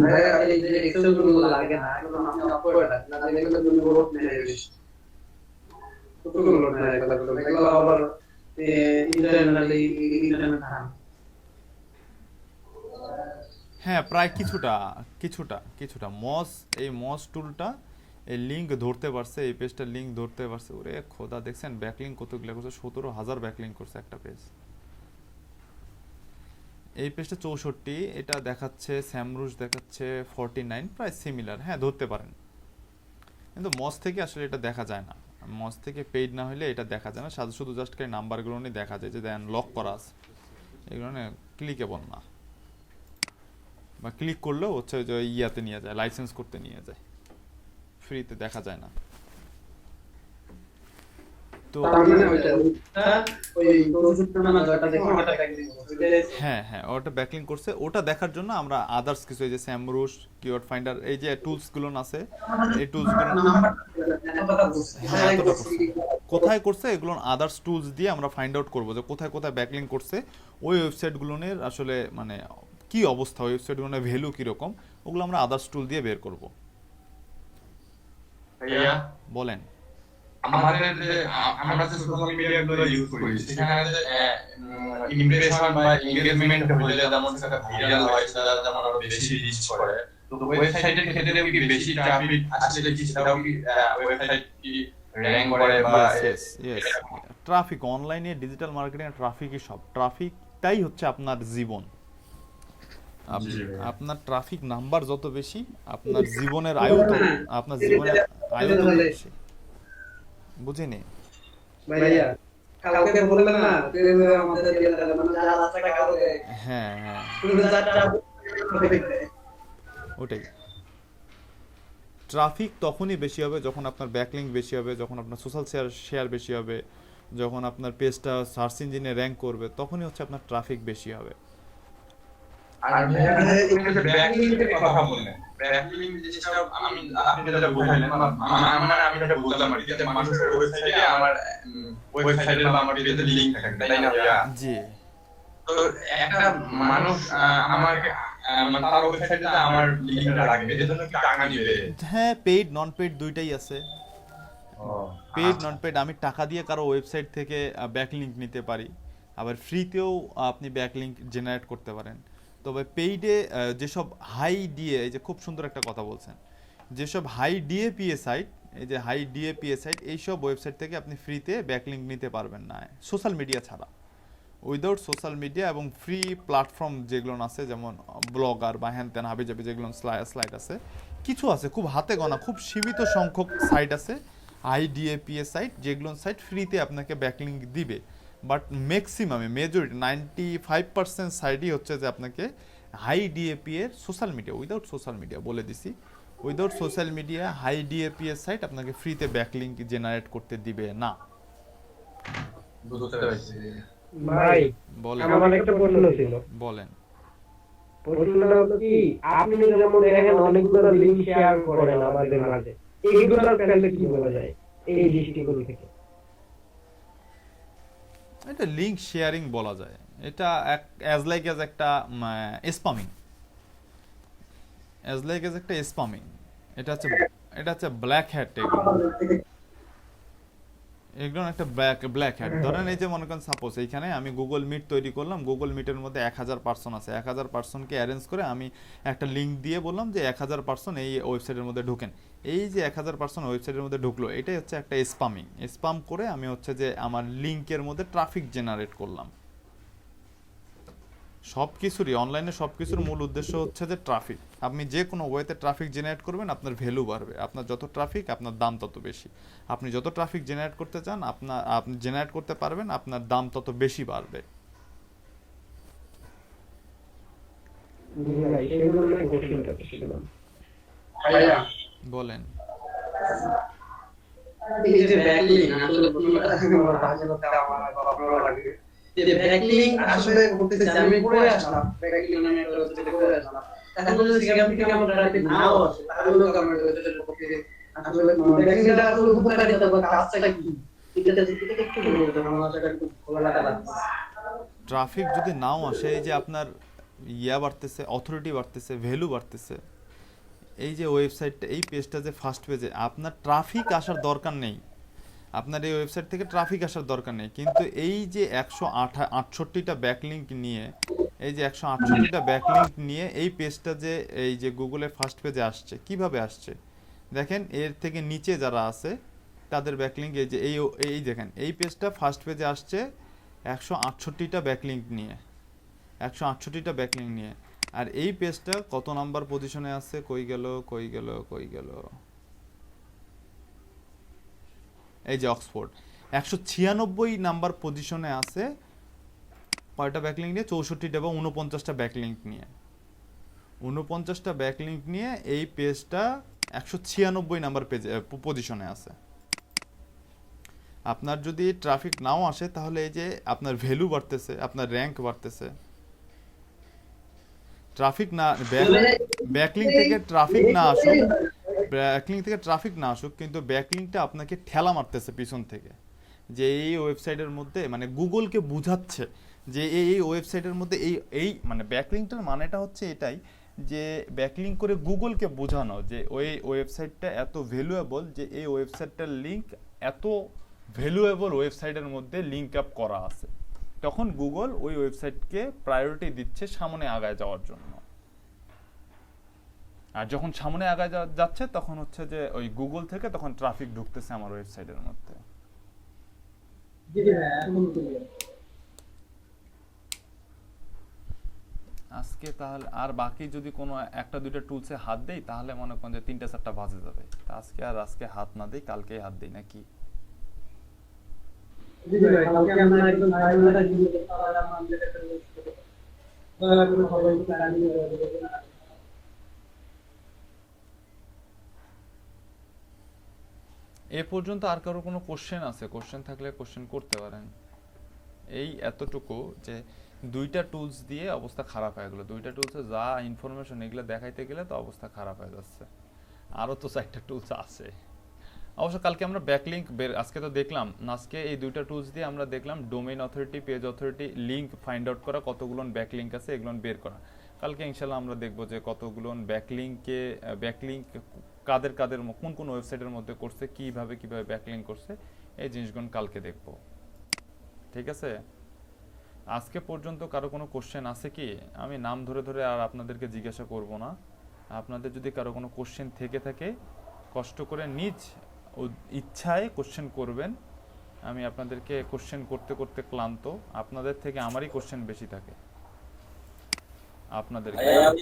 ভাইয়া এই যে এক্সেল গুলো লাগে না, এগুলো আমি আপলোড না দিলে কিন্তু তুমি বড় মেরে দিস। কতগুলো লোড নেয় এগুলো আবার ইন্টারনালি না। হ্যাঁ প্রায় কিছুটা মস, এই মস টুলটা এই লিঙ্ক ধরতে পারছে, এই পেজটার লিঙ্ক ধরতে পারছে। ওরে খোদা, দেখছেন ব্যাকলিঙ্ক কতগুলো করছে? 17,000 ব্যাকলিঙ্ক করছে একটা পেজ। এই পেজটা 64, এটা দেখাচ্ছে স্যামরুশ দেখাচ্ছে 49, প্রায় সিমিলার। হ্যাঁ ধরতে পারেন, কিন্তু মস থেকে আসলে এটা দেখা যায় না। মস থেকে পেইড না হলে এটা দেখা যায় না, শুধু জাস্ট খালি নাম্বারগুলো নিয়ে দেখা যায় যে দেন লক করা আছে, এগুলো ক্লিকেবল না, বা ক্লিক করলেও হচ্ছে যে ইয়াতে নিয়ে যায়, লাইসেন্স করতে নিয়ে যায়, ফ্রিতে দেখা যায় না। তো হ্যাঁ ওটা ব্যাকলিঙ্ক করছে। ওটা দেখার জন্য আমরা আদার্স কিছু, এই যে স্যামরুশ, কিওয়ার্ড ফাইন্ডার, এই যে টুলস গুলো আছে, এই টুলস গুলো কোথায় করছে এগুলো আদার্স টুলস দিয়ে আমরা ফাইন্ড আউট করবো যে কোথায় কোথায় ব্যাকলিঙ্ক করছে, ওই ওয়েবসাইট গুলোর আসলে মানে কি অবস্থা, ওয়েবসাইট গুলোর ভ্যালু কিরকম, ওগুলো আমরা আদার্স টুল দিয়ে বের করব। ভাইয়া বলেন। আমাদের যে আমরা যে সোশ্যাল মিডিয়া গুলো ইউজ করি সেখানে যে ইমপ্রেশন বা এনগেজমেন্ট হলে যেমন সেটা ভাইরাল হয়, সেটা যেমন আরো বেশি রিচ করে, তো ওয়েবসাইটের ক্ষেত্রে কি বেশি ট্রাফিক আসলে কি সেটাও কি ওয়েবসাইট কি র‍্যাঙ্ক করে বা ইয়েস, ট্রাফিক অনলাইনে ডিজিটাল মার্কেটিং এর ট্রাফিকই সব। ট্রাফিকটাই হচ্ছে আপনার জীবন। আপনার ট্রাফিক নাম্বার যত বেশি, আপনার জীবনের আয়ু তত বেশি। বুঝিনি ভাইয়া কালকে বললেন না আমাদের মানে যারা আছে কালকে, হ্যাঁ হ্যাঁ ওটাই। ট্রাফিক তখনই বেশি হবে যখন আপনার ব্যাকলিংক বেশি হবে, যখন আপনার সোশ্যাল শেয়ার বেশি হবে, যখন আপনার পেজটা সার্চ ইঞ্জিনে র্যাঙ্ক করবে, তখনই হচ্ছে আপনার ট্রাফিক বেশি হবে। আর একটু ব্যাকলিংকের কথা বললেন। ব্যাকলিংক জিনিসটা আমি আপনি যেটা বুঝাইলেন, আমি যেটা বুঝলাম আর কি, যে মানুষের ওয়েবসাইটে আমার ওয়েবসাইটে বা আমার পেজে লিংক থাকে, তাই না ভাইয়া? জি। তো একটা মানুষ আমাকে মানে তার ওয়েবসাইটে আমার লিংকটা রাখবে, এজন্য কি টাকা নেবে? হ্যাঁ, পেইড নন পেইড দুইটাই আছে। পেইড নন পেইড, আমি টাকা দিয়ে কারো ওয়েবসাইট থেকে ব্যাকলিংক নিতে পারি, আবার ফ্রিতেও আপনি ব্যাকলিংক জেনারেট করতে পারেন। তবে পেইডে যেসব হাই ডিএ, এই যে খুব সুন্দর একটা কথা বলছেন, যেসব হাই ডিএপিএ সাইট, এই যে হাই ডিএপিএ সাইট, এইসব ওয়েবসাইট থেকে আপনি ফ্রিতে ব্যাকলিংক নিতে পারবেন না সোশ্যাল মিডিয়া ছাড়া। উইদাউট সোশ্যাল মিডিয়া এবং ফ্রি প্ল্যাটফর্ম যেগুলো আছে, যেমন ব্লগার বা হ্যান ত্যান হাবিজাবি যেগুলো স্লাইড আছে, কিছু আছে খুব হাতে গোনা, খুব সীমিত সংখ্যক সাইট আছে আইডিএপিএ সাইট, যেগুলো সাইট ফ্রিতে আপনাকে ব্যাকলিংক দিবে। বাট ম্যাক্সিমামে মেজরিটি 95% সাইটই হচ্ছে যে আপনাকে হাই ডিএপি এর social media, without social media বলে দিছি, without social media high DAP এর সাইট আপনাকে ফ্রিতে ব্যাকলিংক জেনারেট করতে দিবে না। বুঝতে পারছি ভাই। বলেন। আমার একটা প্রশ্ন ছিল। বলেন। প্রশ্নটা হলো কি, আপনি যেমন দেখেন অনেকগুলো লিংক শেয়ার করেন আমাদের মাঝে, এইগুলোর ফেললে কি বলা যায় এই দৃষ্টিকোণ থেকে? এটা লিংক শেয়ারিং বলা যায়। এটা অ্যাজ লাইক অ্যাজ একটা স্প্যামিং, অ্যাজ লাইক অ্যাজ একটা স্প্যামিং। এটা হচ্ছে ব্ল্যাক হ্যাট। এগুলো একটা ব্ল্যাক হ্যাট। ধরেন এই যে মনে করেন সাপোজ এইখানে আমি গুগল মিট তৈরি করলাম, গুগল মিটের মধ্যে 1000 পার্সন আছে, 1000 পার্সনকে অ্যারেঞ্জ করে আমি একটা লিঙ্ক দিয়ে বললাম যে 1000 পার্সন এই ওয়েবসাইটের মধ্যে ঢুকেন। এই যে 1000 পার্সন ওয়েবসাইটের মধ্যে ঢুকলো, এটাই হচ্ছে একটা স্প্যামিং। স্প্যাম করে আমি হচ্ছে যে আমার লিঙ্কের মধ্যে ট্রাফিক জেনারেট করলাম। সব কিছুরই অনলাইনে সব কিছুর মূল উদ্দেশ্য হচ্ছে যে ট্রাফিক। আপনি যে কোনো ওয়েতে ট্রাফিক জেনারেট করবেন, আপনার ভ্যালু বাড়বে। আপনার যত ট্রাফিক, আপনার দাম তত বেশি। আপনি যত ট্রাফিক জেনারেট করতে চান, আপনি জেনারেট করতে পারবেন, আপনার দাম তত বেশি বাড়বে। বলেন। এই যে ব্যাকলিংক আসলে যে ব্যাকলিংক আসলে করতেছে, আমি করে আসলাম ব্যাকলিংক নামে একটা ওয়েবসাইটে করে আসলাম, এখন যদি সেখান থেকে আমার ট্রাফিক নাও আসে, তাহলে লোক আমার ওয়েবসাইটের পক্ষে আসলে ব্যাকলিংকটা আসলে উপকারিতা বা কাজটা কি, এটা একটু বলতে আমার সেটা একটু খোলা লাগছে। ট্রাফিক যদি নাও আসে, এই যে আপনার বাড়তেছে, অথরিটি বাড়তেছে, ভ্যালু বাড়তেছে। এই যে ওয়েবসাইটটা, এই পেজটা যে ফার্স্ট পেজে, আপনার ট্রাফিক আসার দরকার নেই, আপনার এই ওয়েবসাইট থেকে ট্রাফিক আসার দরকার নেই, কিন্তু এই যে 168টা ব্যাকলিংক নিয়ে, এই যে 168টা ব্যাকলিংক নিয়ে এই পেজটা যে এই যে গুগলে ফার্স্ট পেজে আসছে, কিভাবে আসছে দেখেন। এর থেকে নিচে যারা আছে তাদের ব্যাকলিংক, এই যে এই দেখেন, এই পেজটা ফার্স্ট পেজে আসছে 168টা ব্যাকলিংক নিয়ে, 168টা ব্যাকলিংক নিয়ে। আর এই পেজটা কত নাম্বার পজিশনে আছে, কই গেল, এই যে অক্সফোর্ড 196 নাম্বার পজিশনে আছে। কয়টা ব্যাকলিংক নিয়ে? 64টা বা 49টা ব্যাকলিংক নিয়ে। 49টা ব্যাকলিংক নিয়ে এই পেজটা 196 নাম্বার পজিশনে আছে। আপনার যদি ট্রাফিক নাও আসে, তাহলে এই যে আপনার ভ্যালু বাড়তেছে, আপনার র্যাঙ্ক বাড়তেছে। ট্রাফিক না, ব্যাকলিংক থেকে ট্রাফিক না আসুক, কিন্তু ব্যাকলিংকটা আপনাকে ঠেলা মারতেছে পিছন থেকে, যে এই ওয়েবসাইটের মধ্যে, মানে গুগলকে বুঝাচ্ছে যে এই ওয়েবসাইটের মধ্যে এই মানে ব্যাকলিংকটার মানেটা হচ্ছে এটাই যে ব্যাকলিঙ্ক করে গুগলকে বোঝানো যে ওই ওয়েবসাইটটা এত ভ্যালুয়েবল, যে এই ওয়েবসাইটটার লিঙ্ক এত ভ্যালুয়েবল ওয়েবসাইটের মধ্যে লিঙ্ক আপ করা আছে, তখন গুগল ওই ওয়েবসাইটকে প্রায়োরিটি দিচ্ছে সামনে আগায় যাওয়ার জন্য। আর যখন সামনে আগায় যাচ্ছে তখন হচ্ছে যে ওই গুগল থেকে তখন ট্রাফিক ঢুকতেছে আমার ওয়েবসাইটের মধ্যে। আজকে তাহলে আর বাকি যদি কোনো একটা দুইটা টুলসে হাত দেই তাহলে মনে করেন যে 3টা 4টা বাজে যাবে। তা আজকে হাত না দেই, কালকেই হাত দেই নাকি? এ পর্যন্ত আর কারো কোনো কোশ্চেন আছে? কোশ্চেন থাকলে কোশ্চেন করতে পারেন। এই এতটুকু যে 2টা টুলস দিয়ে অবস্থা খারাপ হয়ে গেল, 2টা টুলসে যা ইনফরমেশন এগুলো দেখাইতে গেলে তো অবস্থা খারাপ হয়ে যাচ্ছে। আরও তো 4টা টুলস আছে। অবশ্য কালকে আমরা ব্যাকলিঙ্ক আজকে তো দেখলাম, আজকে এই 2টা টুলস দিয়ে আমরা দেখলাম domain authority, page authority, link find out করা, কতগুলো ব্যাকলিঙ্ক আছে এগুলো বের করা। কালকে ইনশাল্লাহ আমরা দেখবো যে কতগুলো ব্যাকলিঙ্ক কাদের কোন কোন ওয়েবসাইটের মধ্যে করছে, কিভাবে ব্যাকলিঙ্ক করছে, এই জিনিসগুলো কালকে দেখব। ঠিক আছে? আজকে পর্যন্ত কারো কোনো কোশ্চেন আছে কি? আমি নাম ধরে ধরে আর আপনাদেরকে জিজ্ঞাসা করব না। আপনাদের যদি কারো কোনো কোশ্চেন থেকে থাকে কষ্ট করে নিজ ইচ্ছায় কোশ্চেন করবেন। আমি আপনাদেরকে কোশ্চেন করতে করতে ক্লান্ত, আপনাদের থেকে আমারই কোশ্চেন বেশি থাকে আপনাদের।